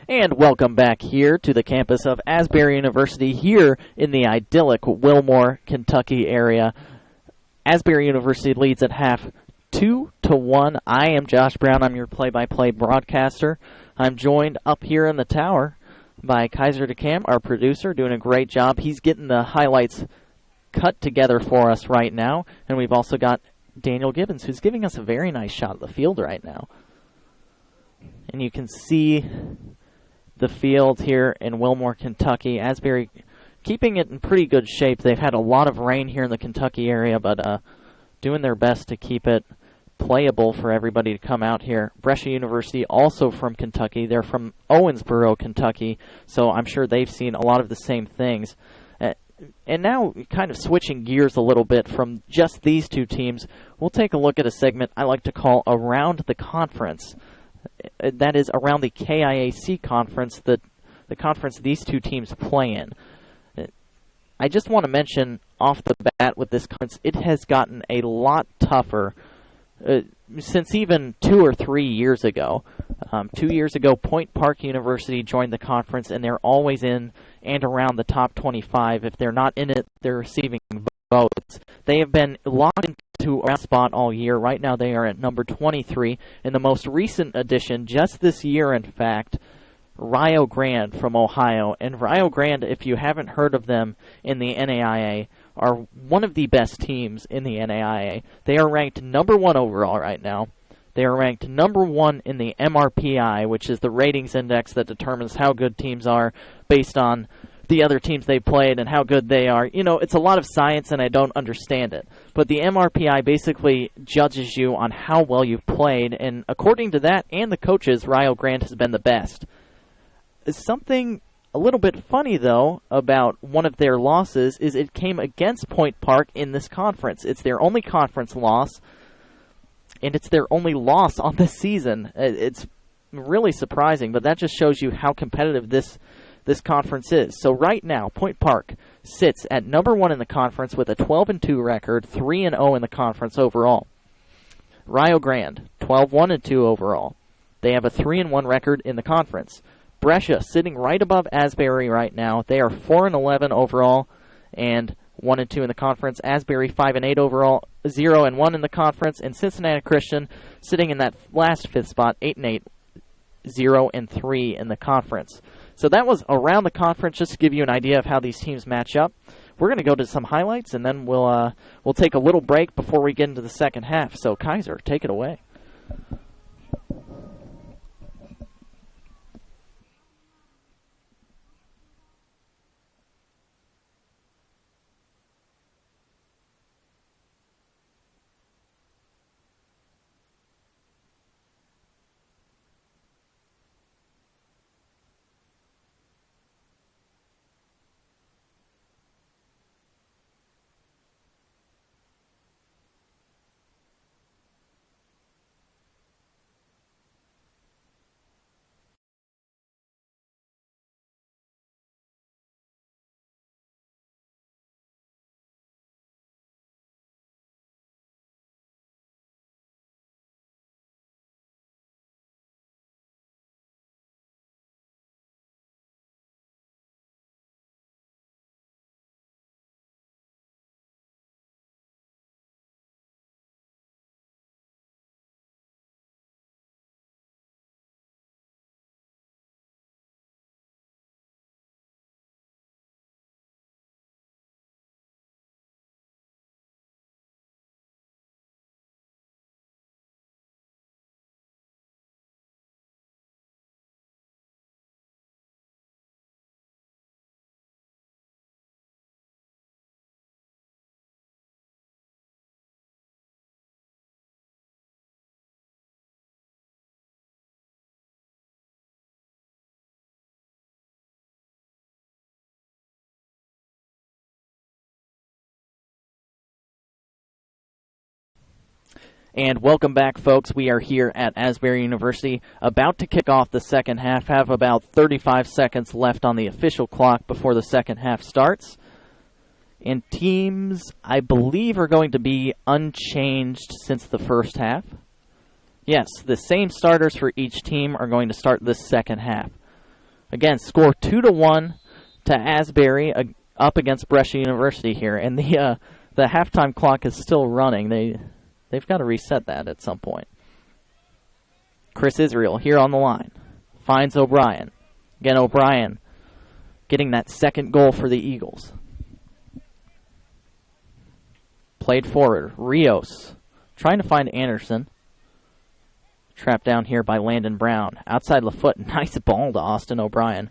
And welcome back here to the campus of Asbury University here in the idyllic Wilmore, Kentucky area. Asbury University leads at half 2-1. I am Josh Brown. I'm your play-by-play broadcaster. I'm joined up here in the tower by Kaiser DeCam, our producer, doing a great job. He's getting the highlights cut together for us right now. And we've also got Daniel Gibbons, who's giving us a very nice shot of the field right now. And you can see the field here in Wilmore, Kentucky. Asbury keeping it in pretty good shape. They've had a lot of rain here in the Kentucky area, but doing their best to keep it playable for everybody to come out here. Brescia University, also from Kentucky. They're from Owensboro, Kentucky, so I'm sure they've seen a lot of the same things. And now, kind of switching gears a little bit from just these two teams, we'll take a look at a segment I like to call Around the Conference. That is around the KIAC conference, the conference these two teams play in. I just want to mention off the bat with this conference, it has gotten a lot tougher since even 2 or 3 years ago. 2 years ago, Point Park University joined the conference, and they're always in and around the top 25. If they're not in it, they're receiving votes. They have been locked into a spot all year. Right now they are at number 23. In the most recent edition, just this year in fact, Rio Grande from Ohio. And Rio Grande, if you haven't heard of them in the NAIA, are one of the best teams in the NAIA. They are ranked number 1 overall right now. They are ranked number 1 in the MRPI, which is the ratings index that determines how good teams are based on the other teams they played and how good they are. You know, it's a lot of science and I don't understand it. But the MRPI basically judges you on how well you've played, and according to that and the coaches, Rio Grande has been the best. Something a little bit funny, though, about one of their losses is it came against Point Park in this conference. It's their only conference loss, and it's their only loss on this season. It's really surprising, but that just shows you how competitive this conference is. So right now, Point Park sits at number 1 in the conference with a 12-2 record, 3-0 in the conference overall. Rio Grande, 12-1-2 overall. They have a 3-1 record in the conference. Brescia sitting right above Asbury right now. They are 4-11 overall and 1-2 in the conference. Asbury 5-8 overall, 0-1 in the conference, and Cincinnati Christian sitting in that last 5th spot, 8-8, 0-3 in the conference. So that was around the conference, just to give you an idea of how these teams match up. We're going to go to some highlights, and then we'll take a little break before we get into the second half. So Kaiser, take it away. And welcome back, folks. We are here at Asbury University, about to kick off the second half, have about 35 seconds left on the official clock before the second half starts. And teams, I believe, are going to be unchanged since the first half. Yes, the same starters for each team are going to start this second half. Again, score 2-1 to Asbury up against Brescia University here. And the halftime clock is still running. They've got to reset that at some point. Chris Israel here on the line. Finds O'Brien. Again, O'Brien getting that second goal for the Eagles. Played forward. Rios trying to find Anderson. Trapped down here by Landon Brown. Outside Lafoot. Nice ball to Austin O'Brien.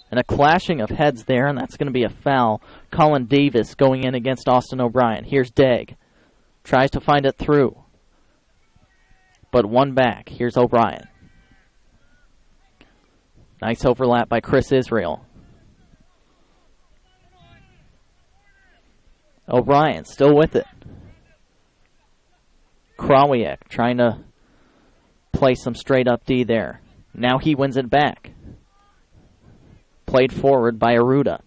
And a clashing of heads there, and that's going to be a foul. Colin Davis going in against Austin O'Brien. Here's Degg. Tries to find it through. But one back. Here's O'Brien. Nice overlap by Chris Israel. O'Brien still with it. Krawiec trying to play some straight up D there. Now he wins it back. Played forward by Aruda.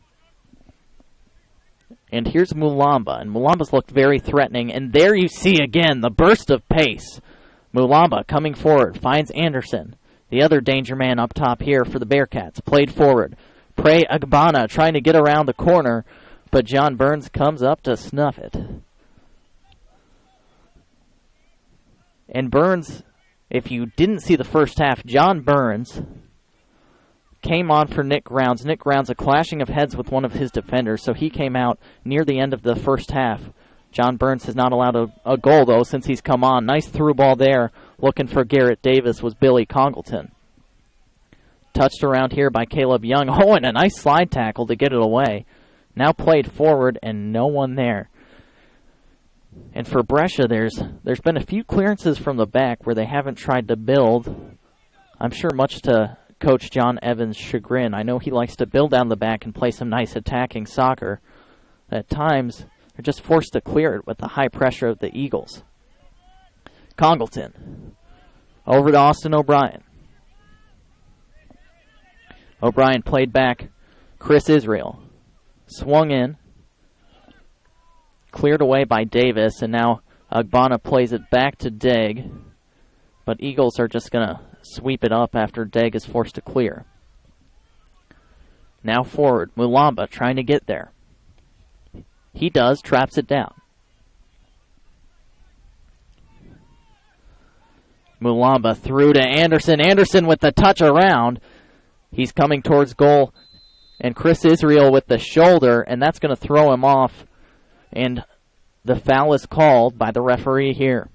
And here's Mulamba, and Mulamba's looked very threatening, and there you see again the burst of pace. Mulamba coming forward, finds Anderson, the other danger man up top here for the Bearcats. Played forward. Prey Agbana trying to get around the corner, but John Burns comes up to snuff it. And Burns, if you didn't see the first half, John Burns came on for Nick Grounds. Nick Grounds, a clashing of heads with one of his defenders, so he came out near the end of the first half. John Burns has not allowed a goal, though, since he's come on. Nice through ball there. Looking for Garrett Davis was Billy Congleton. Touched around here by Caleb Young. Oh, and a nice slide tackle to get it away. Now played forward, and no one there. And for Brescia, there's been a few clearances from the back where they haven't tried to build. I'm sure much to Coach John Evans' chagrin. I know he likes to build down the back and play some nice attacking soccer. At times, they're just forced to clear it with the high pressure of the Eagles. Congleton. Over to Austin O'Brien. O'Brien played back. Chris Israel. Swung in. Cleared away by Davis, and now Agbana plays it back to Degg. But Eagles are just going to sweep it up after Degg is forced to clear. Now forward. Mulamba trying to get there. He does, traps it down. Mulamba through to Anderson. Anderson with the touch around. He's coming towards goal. And Chris Israel with the shoulder, and that's going to throw him off. And the foul is called by the referee here.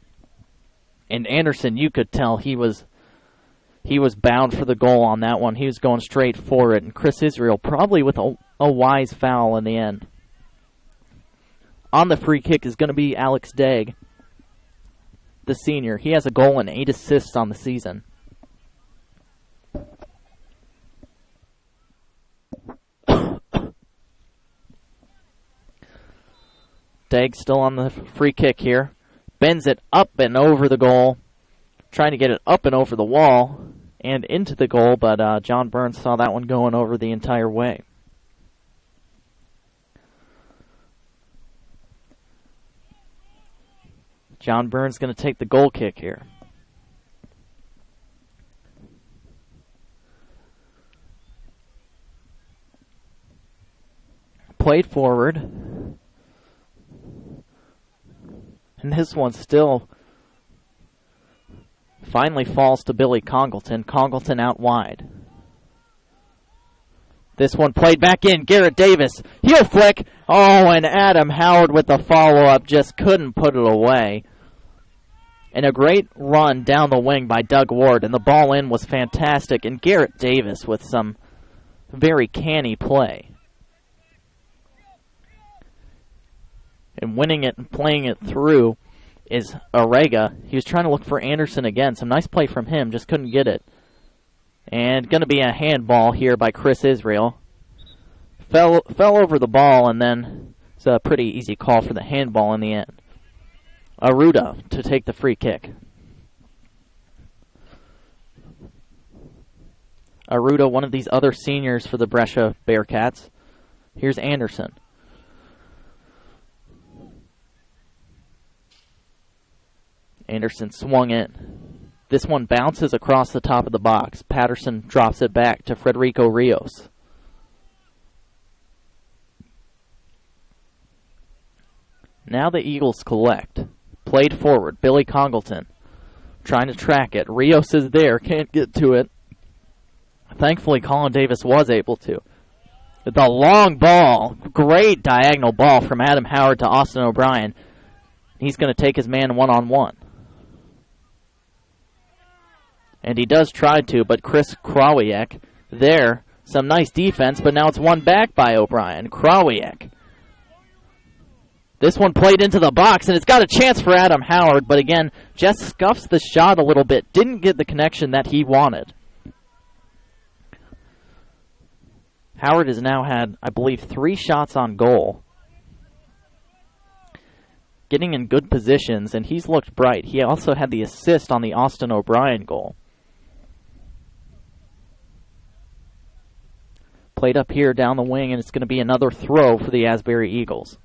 And Anderson, you could tell he was bound for the goal on that one. He was going straight for it. And Chris Israel probably with a wise foul in the end. On the free kick is going to be Alex Degg, the senior. He has a goal and 8 assists on the season. Degg still on the free kick here. Bends it up and over the goal. Trying to get it up and over the wall and into the goal, but John Burns saw that one going over the entire way. John Burns going to take the goal kick here. Played forward. And this one still finally falls to Billy Congleton. Congleton out wide. This one played back in. Garrett Davis. Heel flick. Oh, and Adam Howard with the follow-up just couldn't put it away. And a great run down the wing by Doug Ward. And the ball in was fantastic. And Garrett Davis with some very canny play. And winning it and playing it through is Arega. He was trying to look for Anderson again. Some nice play from him. Just couldn't get it. And going to be a handball here by Chris Israel. Fell over the ball, and then it's a pretty easy call for the handball in the end. Aruda to take the free kick. Aruda, one of these other seniors for the Brescia Bearcats. Here's Anderson. Anderson swung in. This one bounces across the top of the box. Patterson drops it back to Federico Rios. Now the Eagles collect. Played forward. Billy Congleton trying to track it. Rios is there. Can't get to it. Thankfully, Colin Davis was able to. The long ball. Great diagonal ball from Adam Howard to Austin O'Brien. He's going to take his man one-on-one. And he does try to, but Chris Krawiec there. Some nice defense, but now it's won back by O'Brien. Krawiec. This one played into the box, and it's got a chance for Adam Howard, but again, just scuffs the shot a little bit. Didn't get the connection that he wanted. Howard has now had, I believe, 3 shots on goal. Getting in good positions, and he's looked bright. He also had the assist on the Austin O'Brien goal. Played up here down the wing, and it's going to be another throw for the Asbury Eagles.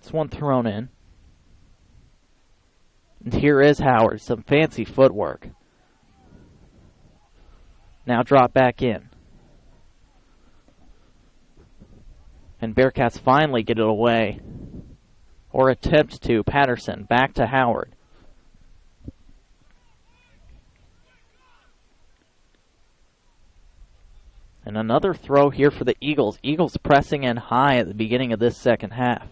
This one thrown in. And here is Howard. Some fancy footwork. Now drop back in. And Bearcats finally get it away. or attempt to. Patterson back to Howard. And another throw here for the Eagles. Eagles pressing in high at the beginning of this second half.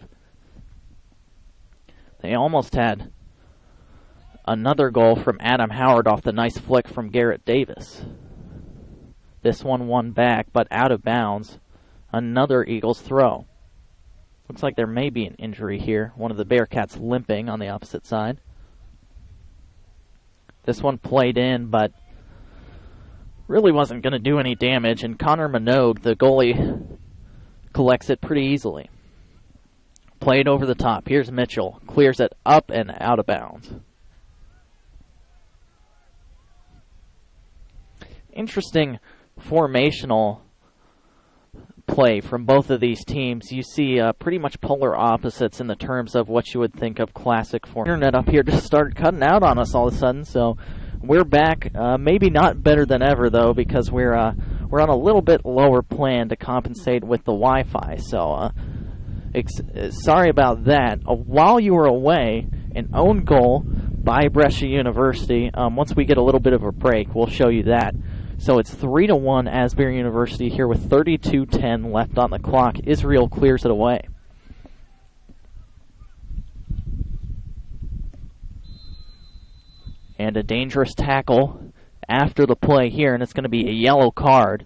They almost had another goal from Adam Howard off the nice flick from Garrett Davis. This one won back, but out of bounds. Another Eagles throw. Looks like there may be an injury here. One of the Bearcats limping on the opposite side. This one played in, but really wasn't going to do any damage, and Connor Minogue, the goalie, collects it pretty easily. Played over the top. Here's Mitchell. Clears it up and out of bounds. Interesting formational play from both of these teams. You see pretty much polar opposites in the terms of what you would think of classic form. Internet up here just started cutting out on us all of a sudden, so we're back. Maybe not better than ever though, because we're on a little bit lower plan to compensate with the Wi-Fi. So sorry about that. While you were away, an own goal by Brescia University. Once we get a little bit of a break, we'll show you that. So it's 3-1 Asbury University here with 32:10 left on the clock. Israel clears it away. And a dangerous tackle after the play here, and it's going to be a yellow card.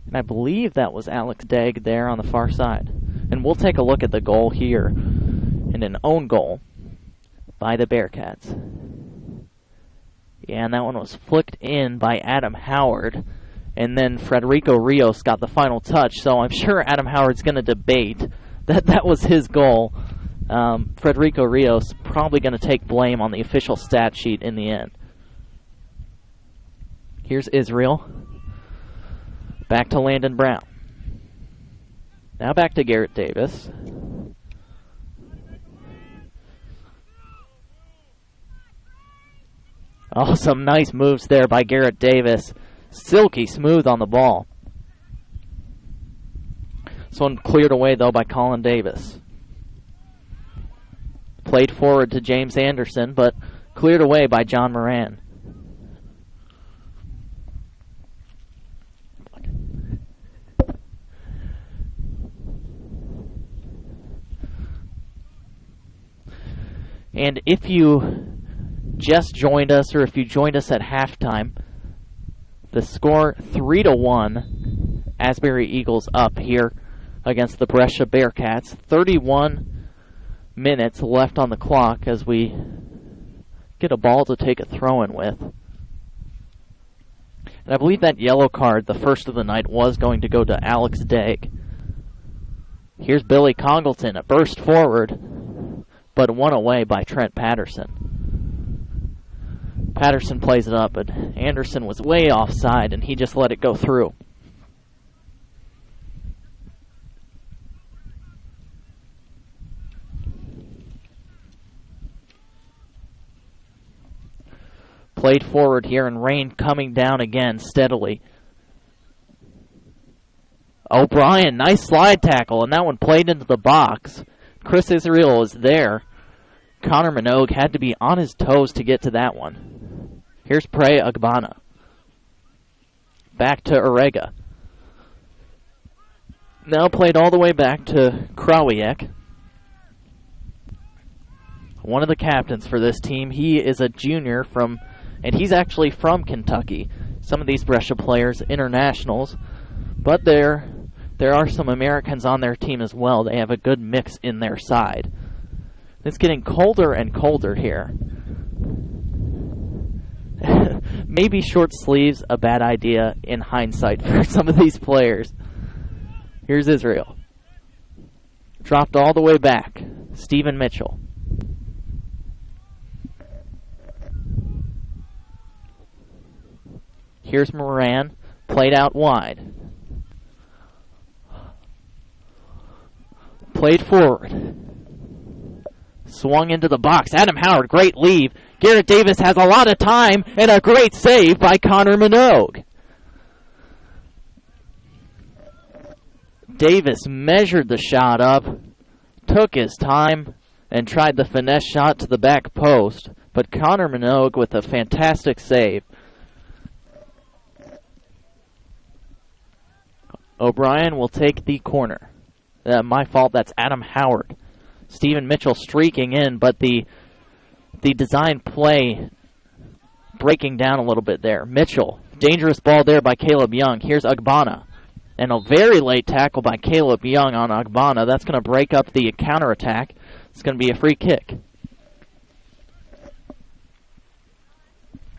And I believe that was Alex Degg there on the far side. And we'll take a look at the goal here. And an own goal by the Bearcats. Yeah, and that one was flicked in by Adam Howard. And then Federico Rios got the final touch. So I'm sure Adam Howard's going to debate that that was his goal. Federico Rios probably going to take blame on the official stat sheet in the end. Here's Israel. Back to Landon Brown. Now back to Garrett Davis. Oh, some nice moves there by Garrett Davis. Silky smooth on the ball. This one cleared away, though, by Colin Davis. Played forward to James Anderson, but cleared away by John Moran. And if you just joined us, or if you joined us at halftime, the score 3-1, Asbury Eagles up here against the Brescia Bearcats. 31 minutes left on the clock as we get a ball to take a throw-in with. And I believe that yellow card, the first of the night, was going to go to Alex Degg. Here's Billy Congleton, a burst forward, but won away by Trent Patterson. Patterson plays it up, but Anderson was way offside, and he just let it go through. Played forward here, and rain coming down again steadily. O'Brien, nice slide tackle, and that one played into the box. Chris Israel was there. Connor Minogue had to be on his toes to get to that one. Here's Prey Agbana. Back to Orega. Now played all the way back to Krawiec. One of the captains for this team. He is a junior and he's actually from Kentucky. Some of these Brescia players, internationals, but there are some Americans on their team as well. They have a good mix in their side. It's getting colder and colder here. Maybe short sleeves a bad idea in hindsight for some of these players. Here's Israel. Dropped all the way back. Stephen Mitchell. Here's Moran. Played out wide. Played forward. Swung into the box. Adam Howard, great leave. Garrett Davis has a lot of time, and a great save by Connor Minogue. Davis measured the shot up, took his time and tried the finesse shot to the back post, but Connor Minogue with a fantastic save. O'Brien will take the corner. My fault, that's Adam Howard. Stephen Mitchell streaking in, but the design play breaking down a little bit there. Mitchell, dangerous ball there by Caleb Young. Here's Agbana. And a very late tackle by Caleb Young on Agbana. That's going to break up the counterattack. It's going to be a free kick.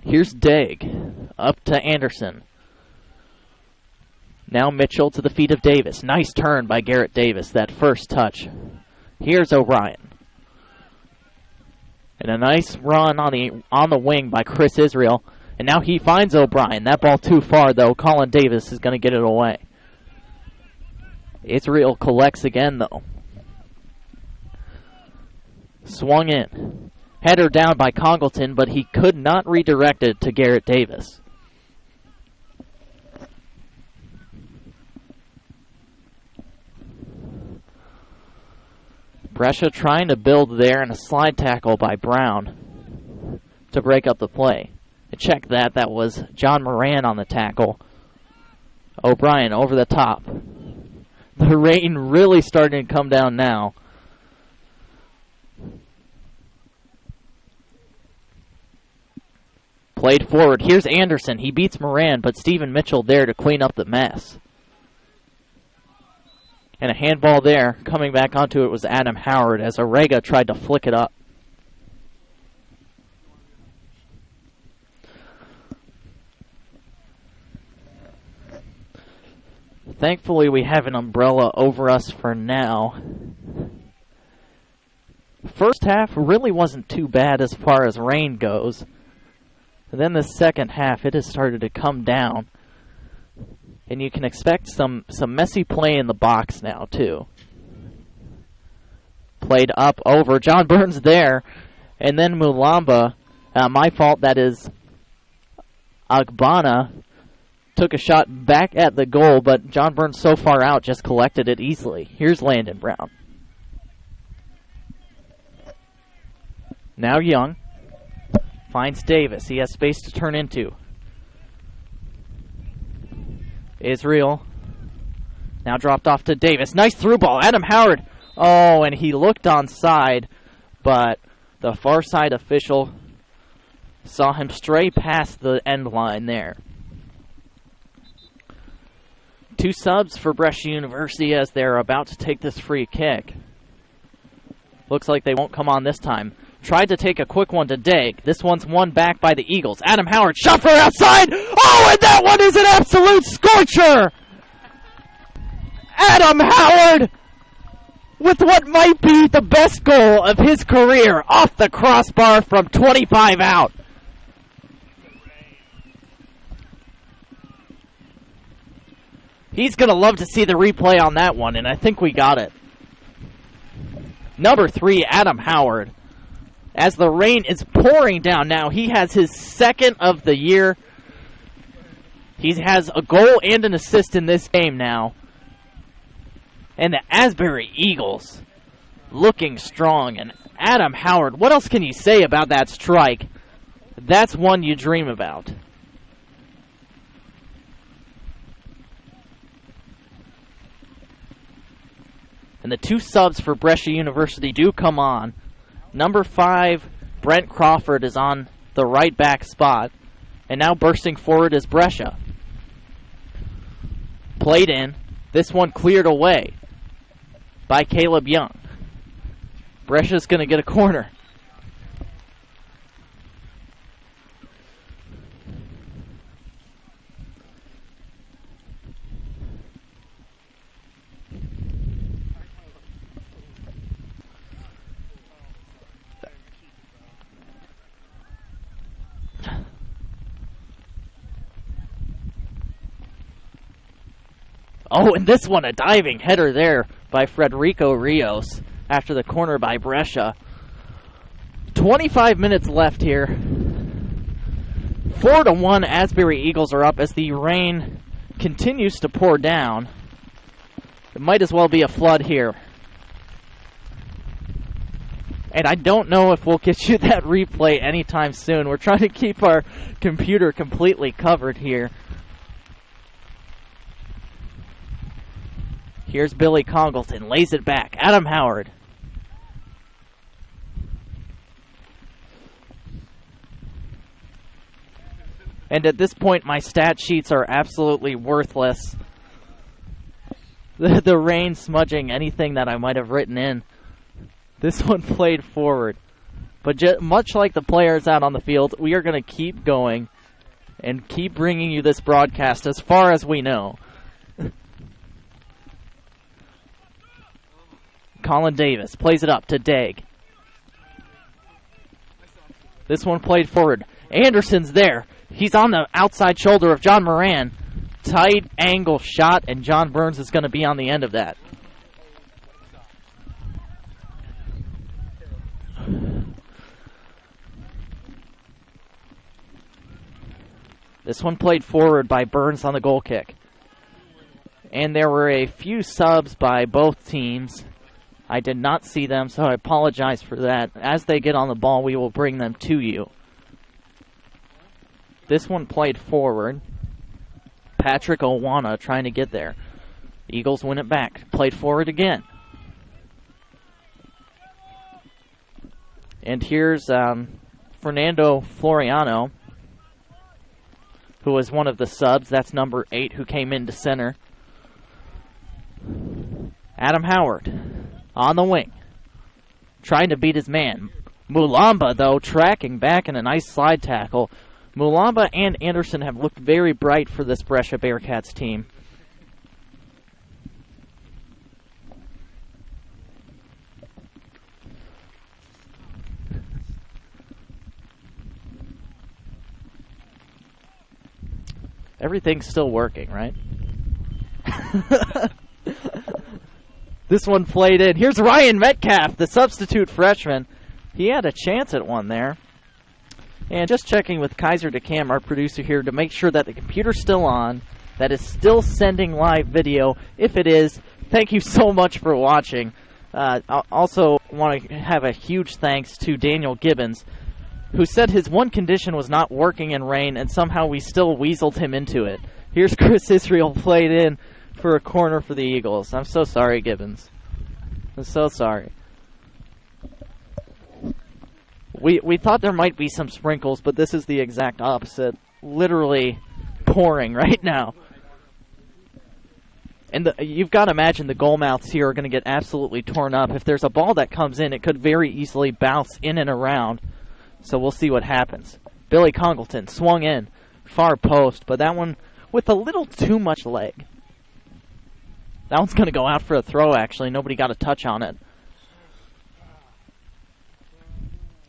Here's Daig. Up to Anderson. Now Mitchell to the feet of Davis. Nice turn by Garrett Davis, that first touch. Here's O'Brien. And a nice run on the wing by Chris Israel. And now he finds O'Brien. That ball too far, though. Colin Davis is going to get it away. Israel collects again, though. Swung in. Header down by Congleton, but he could not redirect it to Garrett Davis. Brescia trying to build there, and a slide tackle by Brown to break up the play. Check that. That was John Moran on the tackle. O'Brien over the top. The rain really starting to come down now. Played forward. Here's Anderson. He beats Moran, but Stephen Mitchell there to clean up the mess. And a handball there. Coming back onto it was Adam Howard as Orega tried to flick it up. Thankfully, we have an umbrella over us for now. First half really wasn't too bad as far as rain goes. And then the second half, it has started to come down. And you can expect some messy play in the box now, too. Played up over. John Burns there. And then Mulamba. My fault, that is Agbana. Took a shot back at the goal, but John Burns so far out just collected it easily. Here's Landon Brown. Now Young finds Davis. He has space to turn into. Israel now dropped off to Davis. Nice through ball. Adam Howard. Oh, and he looked onside, but the far side official saw him stray past the end line there. 2 subs for Brescia University as they're about to take this free kick. Looks like they won't come on this time. Tried to take a quick one to Daig. This one's won back by the Eagles. Adam Howard, shot for outside! Oh, and that one is an absolute scorcher! Adam Howard, with what might be the best goal of his career, off the crossbar from 25 out. He's going to love to see the replay on that one, and I think we got it. Number 3, Adam Howard. As the rain is pouring down now, he has his second of the year. He has a goal and an assist in this game now. And the Asbury Eagles looking strong. And Adam Howard, what else can you say about that strike? That's one you dream about. And the 2 subs for Brescia University do come on. Number 5, Brent Crawford, is on the right back spot. And now bursting forward is Brescia. Played in. This one cleared away by Caleb Young. Brescia's going to get a corner. Oh, and this one, a diving header there by Federico Rios after the corner by Brescia. 25 minutes left here. 4-1, Asbury Eagles are up as the rain continues to pour down. It might as well be a flood here. And I don't know if we'll get you that replay anytime soon. We're trying to keep our computer completely covered here. Here's Billy Congleton, lays it back. Adam Howard. And at this point, my stat sheets are absolutely worthless. The rain smudging anything that I might have written in. This one played forward. But much like the players out on the field, we are going to keep going and keep bringing you this broadcast as far as we know. Colin Davis plays it up to Degg. This one played forward. Anderson's there. He's on the outside shoulder of John Moran. Tight angle shot, and John Burns is going to be on the end of that. This one played forward by Burns on the goal kick. And there were a few subs by both teams. I did not see them, so I apologize for that. As they get on the ball, we will bring them to you. This one played forward. Patrick Owana trying to get there. Eagles win it back. Played forward again. And here's Fernando Floriano, who was one of the subs. That's number 8 who came into center. Adam Howard on the wing, trying to beat his man. Mulamba, though, tracking back in a nice slide tackle. Mulamba and Anderson have looked very bright for this Brescia Bearcats team. Everything's still working, right? This one played in. Here's Ryan Metcalf, the substitute freshman. He had a chance at one there. And just checking with Kaiser DeCam, our producer here, to make sure that the computer's still on, that is still sending live video. If it is, thank you so much for watching. I also want to have a huge thanks to Daniel Gibbons, who said his one condition was not working in rain, and somehow we still weaseled him into it. Here's Chris Israel played in for a corner for the Eagles. I'm so sorry, Gibbons. I'm so sorry. We thought there might be some sprinkles, but this is the exact opposite. Literally pouring right now. And you've got to imagine the goal mouths here are going to get absolutely torn up. If there's a ball that comes in, it could very easily bounce in and around. So we'll see what happens. Billy Congleton swung in. Far post, but that one with a little too much leg. That one's going to go out for a throw, actually. Nobody got a touch on it.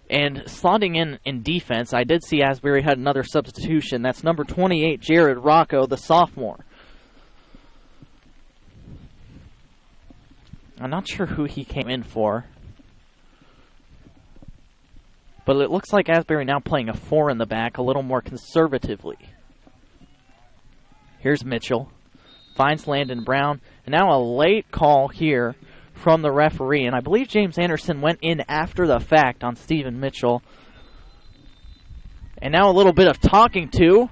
And slotting in defense, I did see Asbury had another substitution. That's number 28, Jared Rocco, the sophomore. I'm not sure who he came in for. But it looks like Asbury now playing a 4 in the back, a little more conservatively. Here's Mitchell. Finds Landon Brown. And now a late call here from the referee. And I believe James Anderson went in after the fact on Stephen Mitchell. And now a little bit of talking to.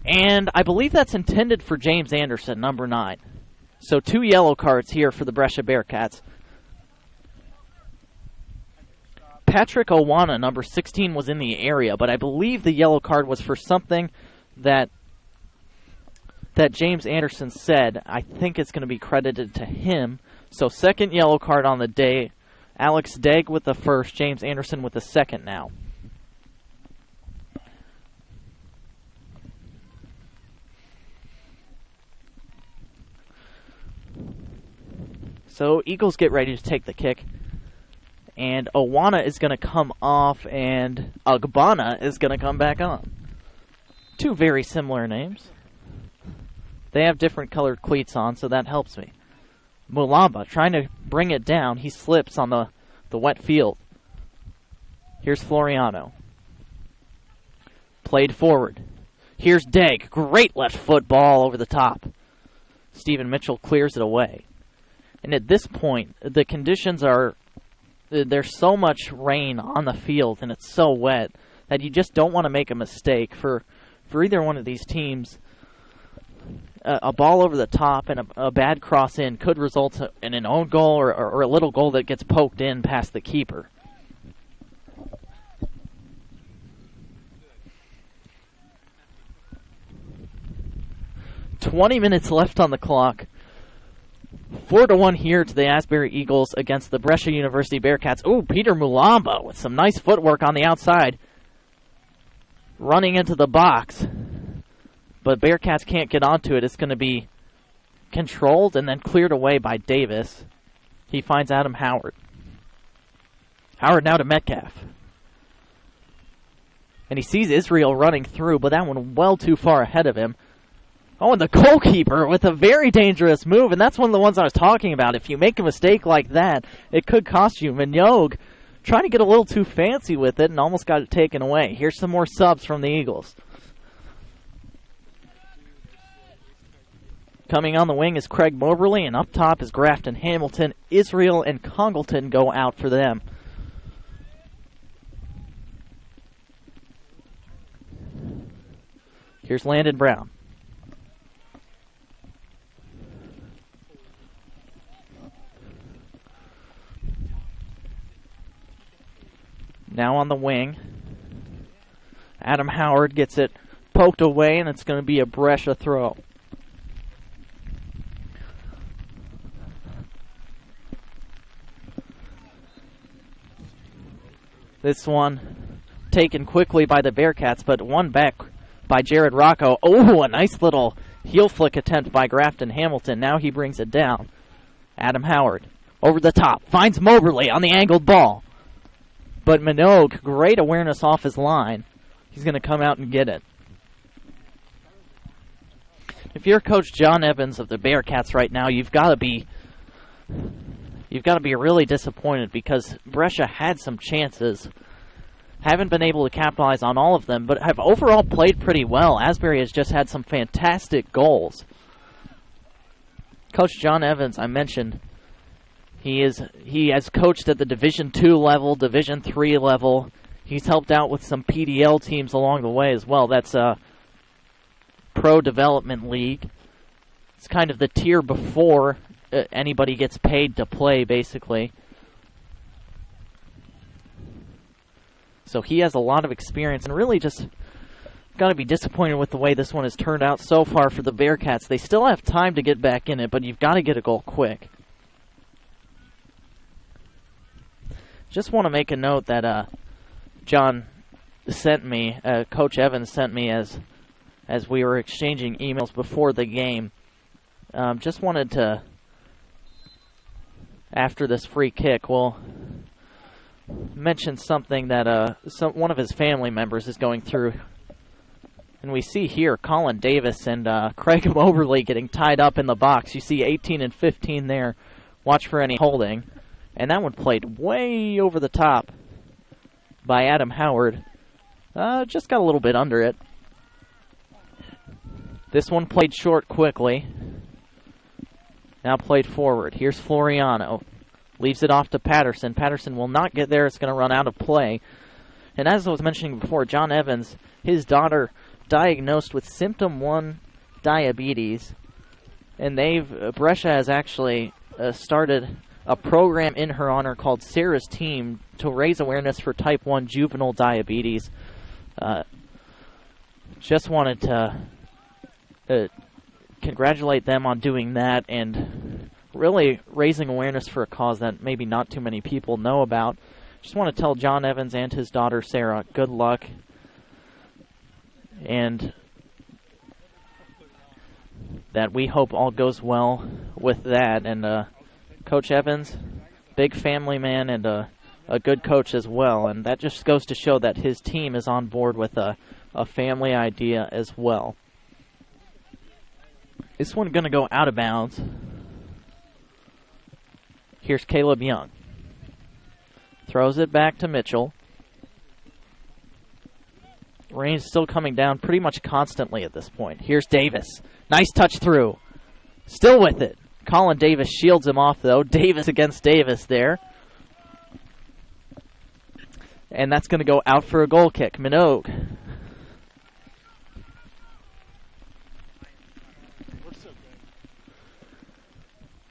And I believe that's intended for James Anderson, number 9. So 2 yellow cards here for the Brescia Bearcats. Patrick Owana, number 16, was in the area, but I believe the yellow card was for something that James Anderson said. I think it's going to be credited to him. So second yellow card on the day. Alex Degg with the first, James Anderson with the second now. So Eagles get ready to take the kick. And Owana is going to come off, and Agbana is going to come back on. 2 very similar names. They have different colored cleats on, so that helps me. Mulamba trying to bring it down. He slips on the wet field. Here's Floriano. Played forward. Here's Degg. Great left foot ball over the top. Stephen Mitchell clears it away. And at this point, the conditions are there's so much rain on the field and it's so wet that you just don't want to make a mistake for either one of these teams. A ball over the top and a bad cross in could result in an own goal or a little goal that gets poked in past the keeper. "20 minutes left on the clock. 4-1 here to the Asbury Eagles against the Brescia University Bearcats. Ooh, Peter Mulamba with some nice footwork on the outside. Running into the box. But Bearcats can't get onto it. It's going to be controlled and then cleared away by Davis. He finds Adam Howard. Howard now to Metcalf. And he sees Israel running through, but that one well too far ahead of him. Oh, and the goalkeeper with a very dangerous move, and that's one of the ones I was talking about. If you make a mistake like that, it could cost you. Mignog trying to get a little too fancy with it and almost got it taken away. Here's some more subs from the Eagles. Coming on the wing is Craig Moberly, and up top is Grafton Hamilton. Israel and Congleton go out for them. Here's Landon Brown. Now on the wing, Adam Howard gets it poked away, and it's going to be a Brescia throw. This one taken quickly by the Bearcats, but won back by Jared Rocco. Oh, a nice little heel flick attempt by Grafton Hamilton. Now he brings it down. Adam Howard over the top, finds Moberly on the angled ball. But Minogue, great awareness off his line. He's going to come out and get it. If you're Coach John Evans of the Bearcats right now, you've got to be really disappointed because Brescia had some chances. Haven't been able to capitalize on all of them, but have overall played pretty well. Asbury has just had some fantastic goals. Coach John Evans, I mentioned, he has coached at the Division II level, Division III level. He's helped out with some PDL teams along the way as well. That's a pro development league. It's kind of the tier before anybody gets paid to play, basically. So he has a lot of experience, and really just got to be disappointed with the way this one has turned out so far for the Bearcats. They still have time to get back in it, but you've got to get a goal quick. Just want to make a note that John sent me, Coach Evans sent me as we were exchanging emails before the game. Just wanted to, after this free kick, we'll mention something that one of his family members is going through. And we see here Colin Davis and Craig Moberly getting tied up in the box. You see 18 and 15 there. Watch for any holding. And that one played way over the top by Adam Howard. Just got a little bit under it. This one played short quickly. Now played forward. Here's Floriano. Leaves it off to Patterson. Patterson will not get there. It's going to run out of play. And as I was mentioning before, John Evans, his daughter, diagnosed with symptom 1 diabetes. And Brescia has actually started a program in her honor called Sarah's Team to raise awareness for type 1 juvenile diabetes. Just wanted to congratulate them on doing that and really raising awareness for a cause that maybe not too many people know about. Just want to tell John Evans and his daughter Sarah good luck, and that we hope all goes well with that. And Coach Evans, big family man and a good coach as well, and that just goes to show that his team is on board with a family idea as well. This one going to go out of bounds. Here's Caleb Young. Throws it back to Mitchell. Rain's still coming down pretty much constantly at this point. Here's Davis. Nice touch through. Still with it. Colin Davis shields him off, though. Davis against Davis there. And that's going to go out for a goal kick. Minogue.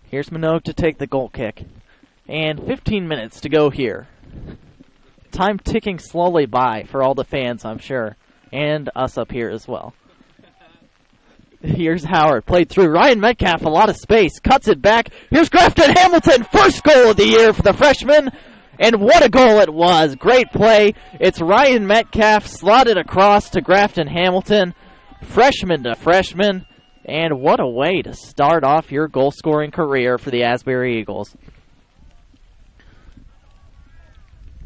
Here's Minogue to take the goal kick. And 15 minutes to go here. Time ticking slowly by for all the fans, I'm sure. And us up here as well. Here's Howard. Played through. Ryan Metcalf, a lot of space. Cuts it back. Here's Grafton Hamilton. First goal of the year for the freshman. And what a goal it was. Great play. It's Ryan Metcalf slotted across to Grafton Hamilton. Freshman to freshman. And what a way to start off your goal-scoring career for the Asbury Eagles.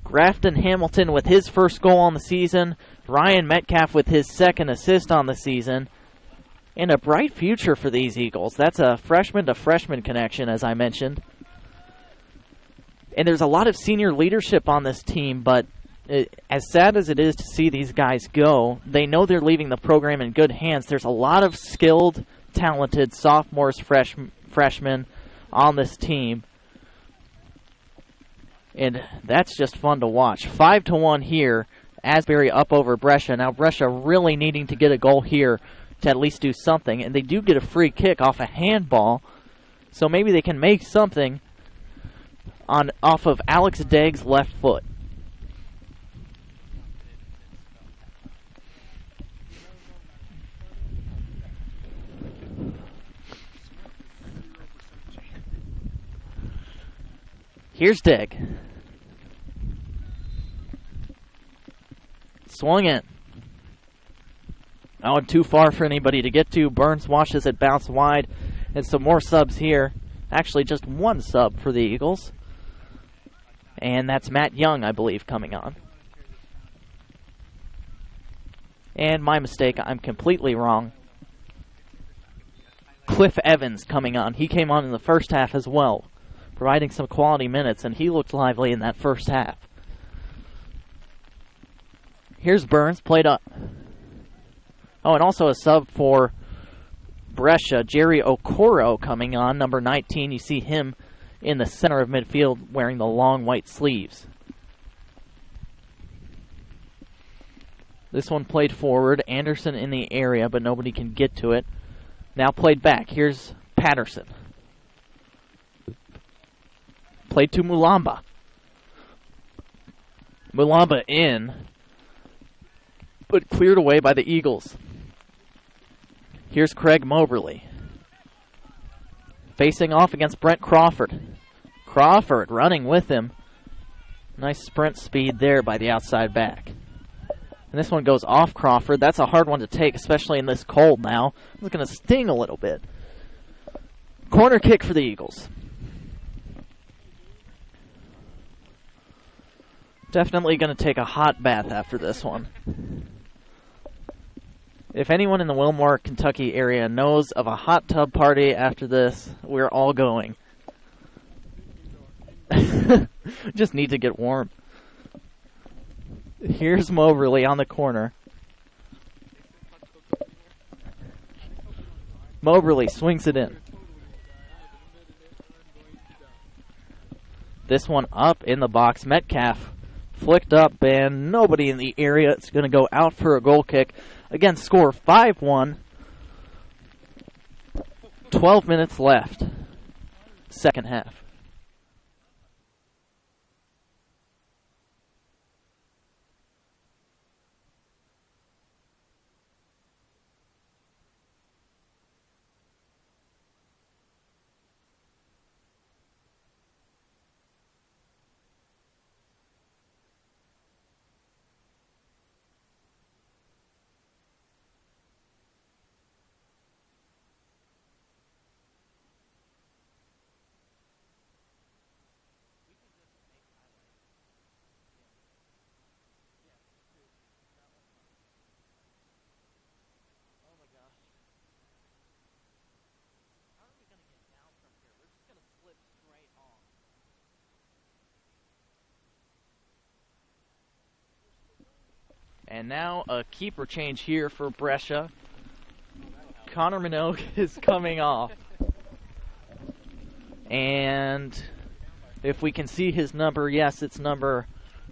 Grafton Hamilton with his first goal on the season. Ryan Metcalf with his second assist on the season. And a bright future for these Eagles. That's a freshman-to-freshman connection, as I mentioned. And there's a lot of senior leadership on this team, but as sad as it is to see these guys go, they know they're leaving the program in good hands. There's a lot of skilled, talented sophomores, freshmen on this team. And that's just fun to watch. 5-1 here. Asbury up over Brescia. Now Brescia really needing to get a goal here to at least do something. And they do get a free kick off a handball. So maybe they can make something off of Alex Dagg's left foot. Here's Dagg. Swung in. Oh, too far for anybody to get to. Burns watches it bounce wide. And some more subs here. Actually, just one sub for the Eagles. And that's Matt Young, I believe, coming on. And my mistake, I'm completely wrong. Cliff Evans coming on. He came on in the first half as well, providing some quality minutes, and he looked lively in that first half. Here's Burns, played up. Oh, and also a sub for Brescia, Jerry Okoro coming on, number 19. You see him in the center of midfield wearing the long white sleeves. This one played forward. Anderson in the area, but nobody can get to it. Now played back. Here's Patterson. Played to Mulamba. Mulamba in, but cleared away by the Eagles. Here's Craig Moberly. Facing off against Brent Crawford. Crawford running with him. Nice sprint speed there by the outside back. And this one goes off Crawford. That's a hard one to take, especially in this cold now. It's going to sting a little bit. Corner kick for the Eagles. Definitely going to take a hot bath after this one. If anyone in the Wilmore, Kentucky area knows of a hot tub party after this, we're all going. Just need to get warm. Here's Moberly on the corner. Moberly swings it in. This one up in the box. Metcalf flicked up, and nobody in the area. It's going to go out for a goal kick. Again, score 5-1. 12 minutes left. Second half. And now a keeper change here for Brescia. Connor Minogue is coming off. And if we can see his number, yes, it's number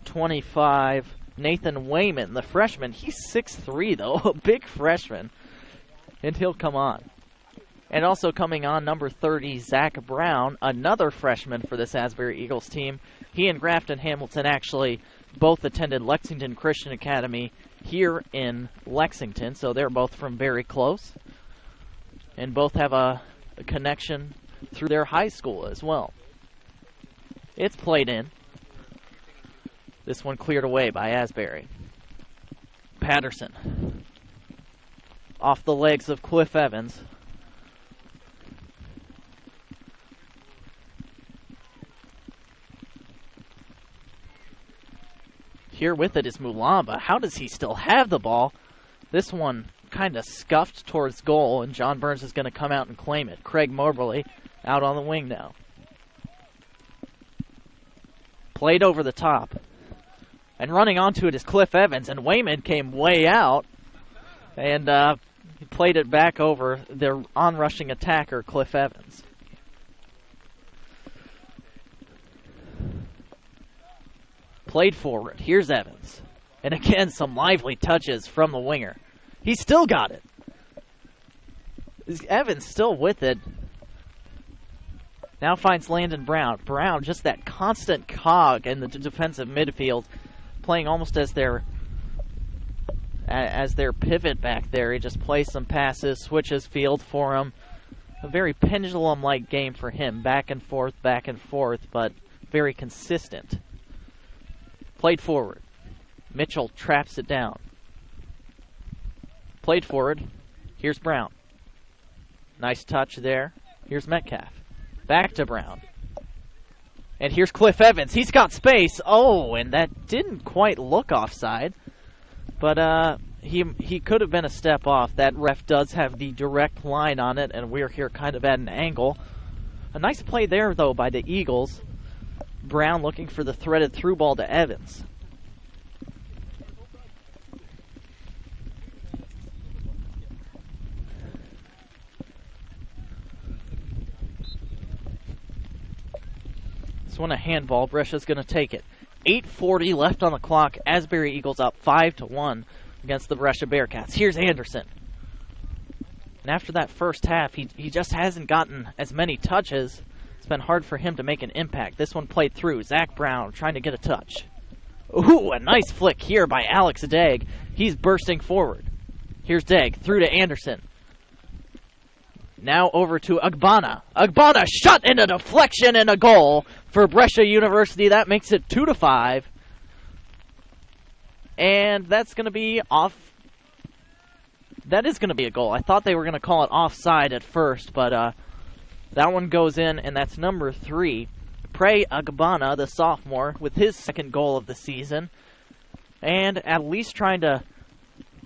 25, Nathan Wayman, the freshman. He's 6'3", though, a big freshman, and he'll come on. And also coming on, number 30, Zach Brown, another freshman for this Asbury Eagles team. He and Grafton Hamilton actually both attended Lexington Christian Academy here in Lexington, so they're both from very close. And both have a connection through their high school as well. It's played in. This one cleared away by Asbury. Patterson. Off the legs of Cliff Evans. Here with it is Mulamba. How does he still have the ball? This one kind of scuffed towards goal, and John Burns is going to come out and claim it. Craig Moberly out on the wing now. Played over the top. And running onto it is Cliff Evans, and Wayman came way out, and he played it back over their on-rushing attacker, Cliff Evans. Played forward. Here's Evans. And again, some lively touches from the winger. He still got it. Evans still with it. Now finds Landon Brown. Brown, just that constant cog in the defensive midfield, playing almost as their pivot back there. He just plays some passes, switches field for him. A very pendulum-like game for him. Back and forth, but very consistent. Played forward. Mitchell traps it down. Played forward. Here's Brown. Nice touch there. Here's Metcalf. Back to Brown. And here's Cliff Evans. He's got space. Oh, and that didn't quite look offside. But he could have been a step off. That ref does have the direct line on it, and we're here kind of at an angle. A nice play there, though, by the Eagles. Brown looking for the threaded through ball to Evans. This one a handball. Brescia's going to take it. 8:40 left on the clock. Asbury Eagles up 5-1 against the Brescia Bearcats. Here's Anderson. And after that first half, he just hasn't gotten as many touches. It's been hard for him to make an impact. This one played through. Zach Brown trying to get a touch. Ooh, a nice flick here by Alex Degg. He's bursting forward. Here's Degg through to Anderson. Now over to Agbana. Agbana shot into deflection and a goal for Brescia University. That makes it 2-5. And that's going to be off. That is going to be a goal. I thought they were going to call it offside at first, but that one goes in, and that's number 3. Prey Agbana, the sophomore, with his second goal of the season. And at least trying to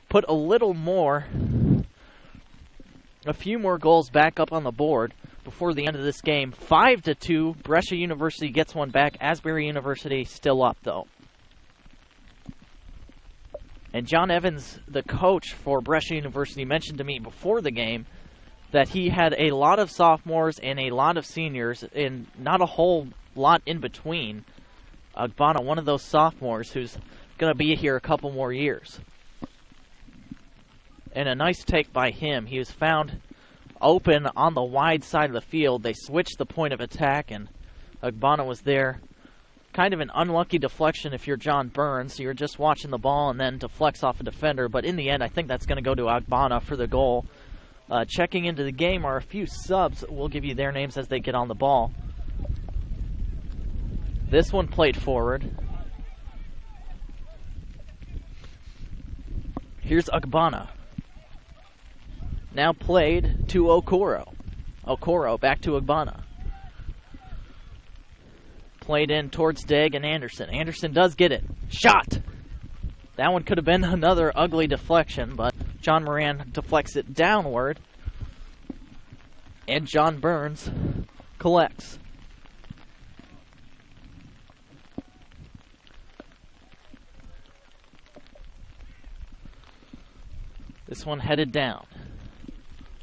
put a few more goals back up on the board before the end of this game. 5-2, Brescia University gets one back. Asbury University still up, though. And John Evans, the coach for Brescia University, mentioned to me before the game that he had a lot of sophomores and a lot of seniors, and not a whole lot in between. Agbana, one of those sophomores who's going to be here a couple more years. And a nice take by him. He was found open on the wide side of the field. They switched the point of attack, and Agbana was there. Kind of an unlucky deflection if you're John Burns. So you're just watching the ball and then deflects off a defender. But in the end, I think that's going to go to Agbana for the goal. Checking into the game are a few subs. We'll give you their names as they get on the ball. This one played forward. Here's Agbana. Now played to Okoro. Okoro back to Agbana. Played in towards Degg and Anderson. Anderson does get it. Shot! That one could have been another ugly deflection, but John Moran deflects it downward. And John Burns collects. This one headed down.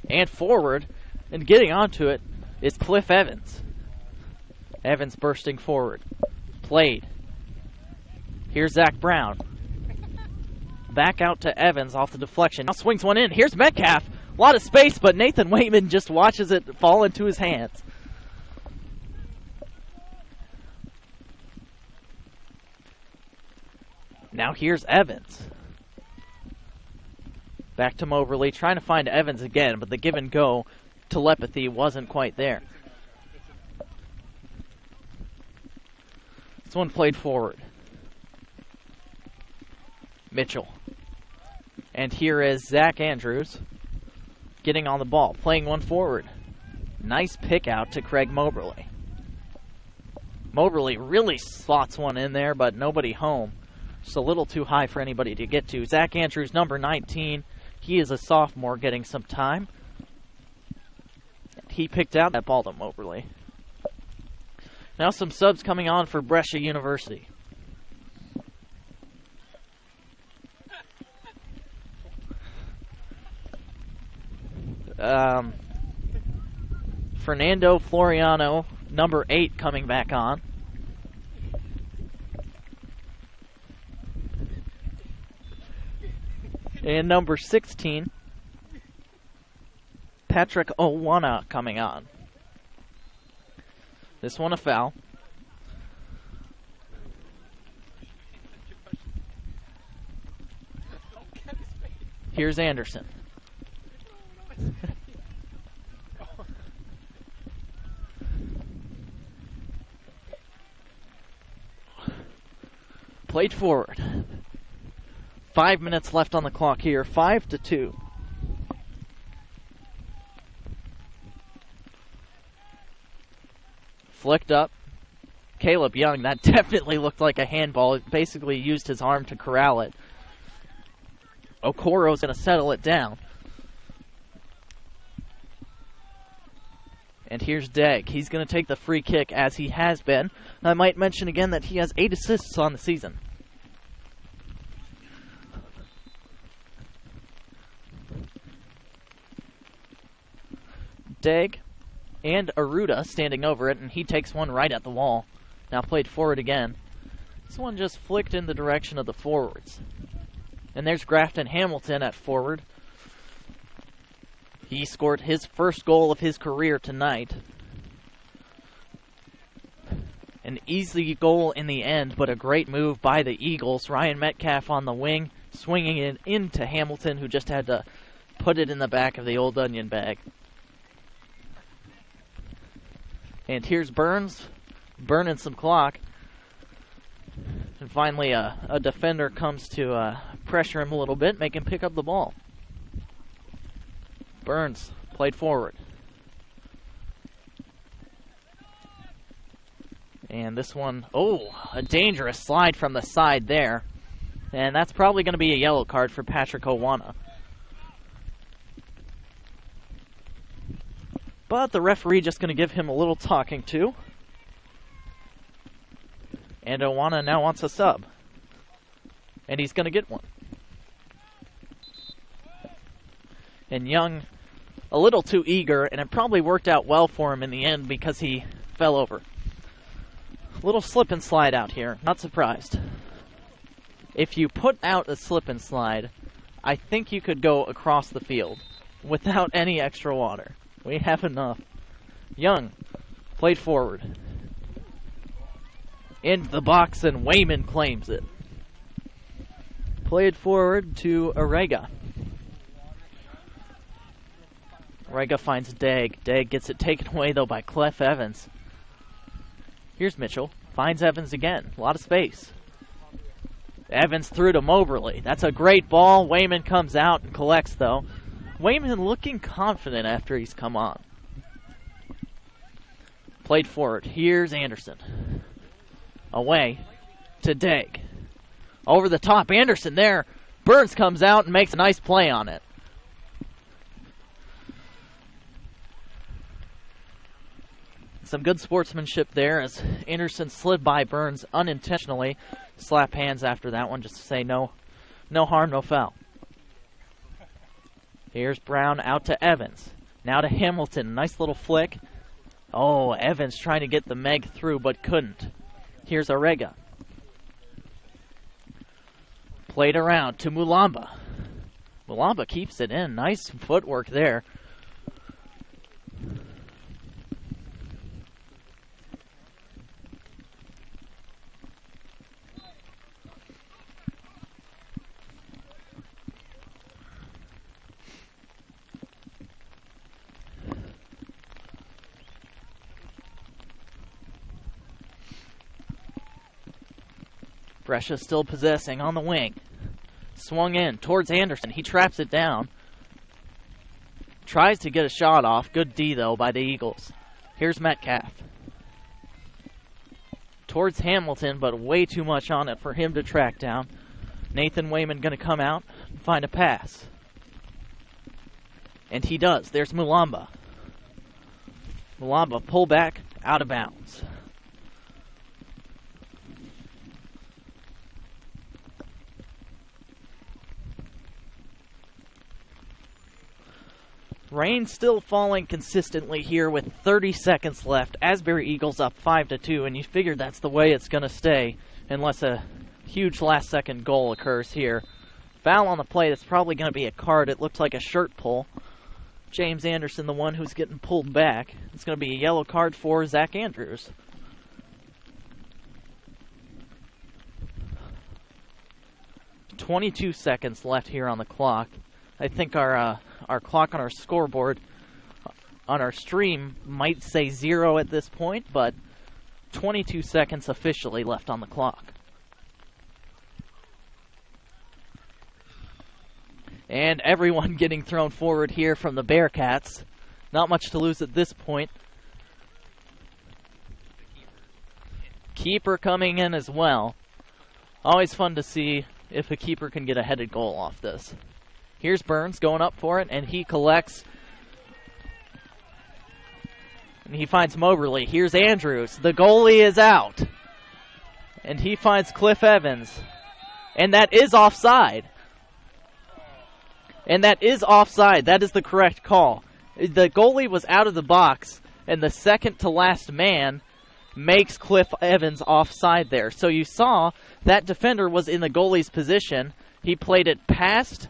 And forward, and getting onto it is Cliff Evans. Evans bursting forward. Played. Here's Zach Brown. Back out to Evans off the deflection. Now swings one in. Here's Metcalf. A lot of space, but Nathan Waitman just watches it fall into his hands. Now here's Evans. Back to Moberly, trying to find Evans again, but the give and go telepathy wasn't quite there. This one played forward. Mitchell. And here is Zach Andrews getting on the ball, playing one forward. Nice pick out to Craig Moberly. Moberly really slots one in there, but nobody home. Just a little too high for anybody to get to. Zach Andrews, number 19. He is a sophomore getting some time. He picked out that ball to Moberly. Now some subs coming on for Brescia University. Fernando Floriano, number 8, coming back on. And number 16, Patrick Owana coming on. This one a foul. Here's Anderson. Played forward. 5 minutes left on the clock here. 5-2. Flicked up. Caleb Young, that definitely looked like a handball. It basically used his arm to corral it. Okoro's going to settle it down. And here's Degg. He's going to take the free kick as he has been. I might mention again that he has 8 assists on the season. Degg and Aruda standing over it, and he takes one right at the wall. Now played forward again. This one just flicked in the direction of the forwards. And there's Grafton Hamilton at forward. He scored his first goal of his career tonight. An easy goal in the end, but a great move by the Eagles. Ryan Metcalf on the wing, swinging it into Hamilton, who just had to put it in the back of the old onion bag. And here's Burns, burning some clock. And finally a defender comes to pressure him a little bit, make him pick up the ball. Burns played forward. And this one, a dangerous slide from the side there. And that's probably going to be a yellow card for Patrick Owana. But the referee just going to give him a little talking to. And Owana now wants a sub. And he's going to get one. And Young, a little too eager, and it probably worked out well for him in the end because he fell over. Little slip and slide out here. Not surprised. If you put out a slip and slide, I think you could go across the field without any extra water. We have enough. Young played forward. Into the box, and Wayman claims it. Played forward to Arega. Arega finds Degg. Degg gets it taken away, though, by Clef Evans. Here's Mitchell. Finds Evans again. A lot of space. Evans through to Moberly. That's a great ball. Wayman comes out and collects, though. Wayman looking confident after he's come on. Played forward. Here's Anderson. Away to Degg. Over the top. Anderson there. Burns comes out and makes a nice play on it. Some good sportsmanship there as Anderson slid by Burns unintentionally. Slap hands after that one just to say no harm, no foul. Here's Brown out to Evans. Now to Hamilton. Nice little flick. Evans trying to get the Meg through but couldn't. Here's Arega. Played around to Mulamba. Mulamba keeps it in. Nice footwork there. Brescia still possessing on the wing. Swung in towards Anderson. He traps it down. Tries to get a shot off. Good D, though, by the Eagles. Here's Metcalf. Towards Hamilton, but way too much on it for him to track down. Nathan Wayman going to come out and find a pass. And he does. There's Mulamba. Mulamba pull back, out of bounds. Rain still falling consistently here with 30 seconds left. Asbury Eagles up 5-2, and you figure that's the way it's going to stay unless a huge last-second goal occurs here. Foul on the play. That's probably going to be a card. It looks like a shirt pull. James Anderson, the one who's getting pulled back. It's going to be a yellow card for Zach Andrews. "22 seconds left here on the clock. I think our clock on our scoreboard on our stream might say 0 at this point, but 22 seconds officially left on the clock. And everyone getting thrown forward here from the Bearcats. Not much to lose at this point. Keeper coming in as well. Always fun to see if a keeper can get a headed goal off this. Here's Burns going up for it, and he collects. And he finds Moberly. Here's Andrews. The goalie is out. And he finds Cliff Evans. And that is offside. And that is offside. That is the correct call. The goalie was out of the box, and the second to last man makes Cliff Evans offside there. So you saw that defender was in the goalie's position. He played it past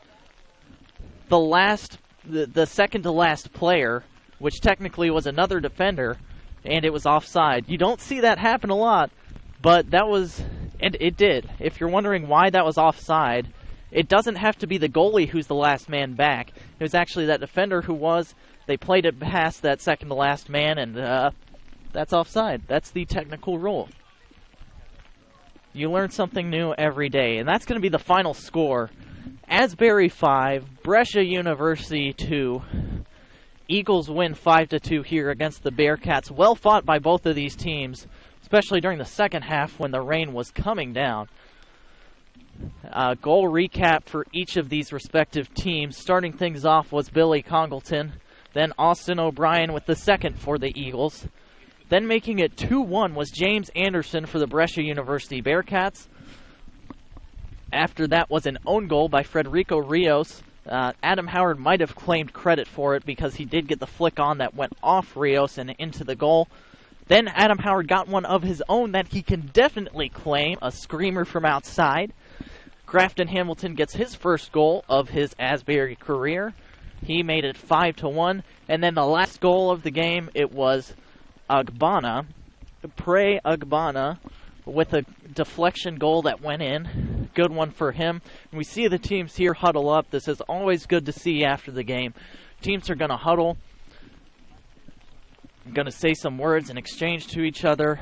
the second to last player, which technically was another defender, and it was offside. You don't see that happen a lot, but that was, and it did. If you're wondering why that was offside, it doesn't have to be the goalie who's the last man back. It was actually that defender who was. They played it past that second to last man, and that's offside. That's the technical rule. You learn something new every day, and that's going to be the final score. Asbury 5, Brescia University 2. Eagles win 5-2 here against the Bearcats. Well fought by both of these teams, especially during the second half when the rain was coming down. Goal recap for each of these respective teams. Starting things off was Billy Congleton, then Austin O'Brien with the second for the Eagles. Then making it 2-1 was James Anderson for the Brescia University Bearcats. After that was an own goal by Frederico Rios. Adam Howard might have claimed credit for it because he did get the flick on that went off Rios and into the goal. Then Adam Howard got one of his own that he can definitely claim, a screamer from outside. Grafton Hamilton gets his first goal of his Asbury career. He made it 5-1. And then the last goal of the game, it was Agbana, Prey Agbana, with a deflection goal that went in. Good one for him. And we see the teams here huddle up. This is always good to see after the game. Teams are going to huddle. Going to say some words and exchange to each other.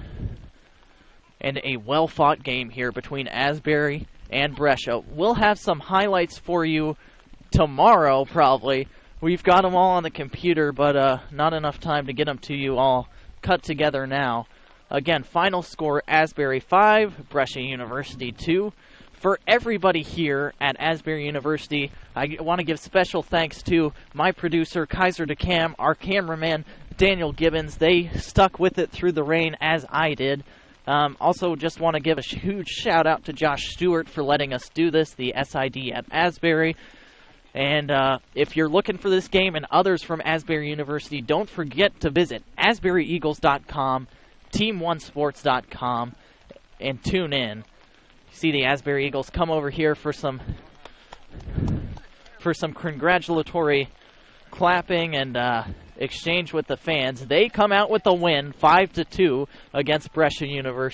And a well-fought game here between Asbury and Brescia. We'll have some highlights for you tomorrow, probably. We've got them all on the computer, but not enough time to get them to you all cut together now. Again, final score, Asbury 5, Brescia University 2. For everybody here at Asbury University, I want to give special thanks to my producer, Kaiser DeCam, our cameraman, Daniel Gibbons. They stuck with it through the rain as I did. Also, just want to give a huge shout-out to Josh Stewart for letting us do this, the SID at Asbury. And if you're looking for this game and others from Asbury University, don't forget to visit AsburyEagles.com, Team1Sports.com, and tune in. See the Asbury Eagles come over here for some congratulatory clapping and exchange with the fans. They come out with the win, 5-2 against Brescia University.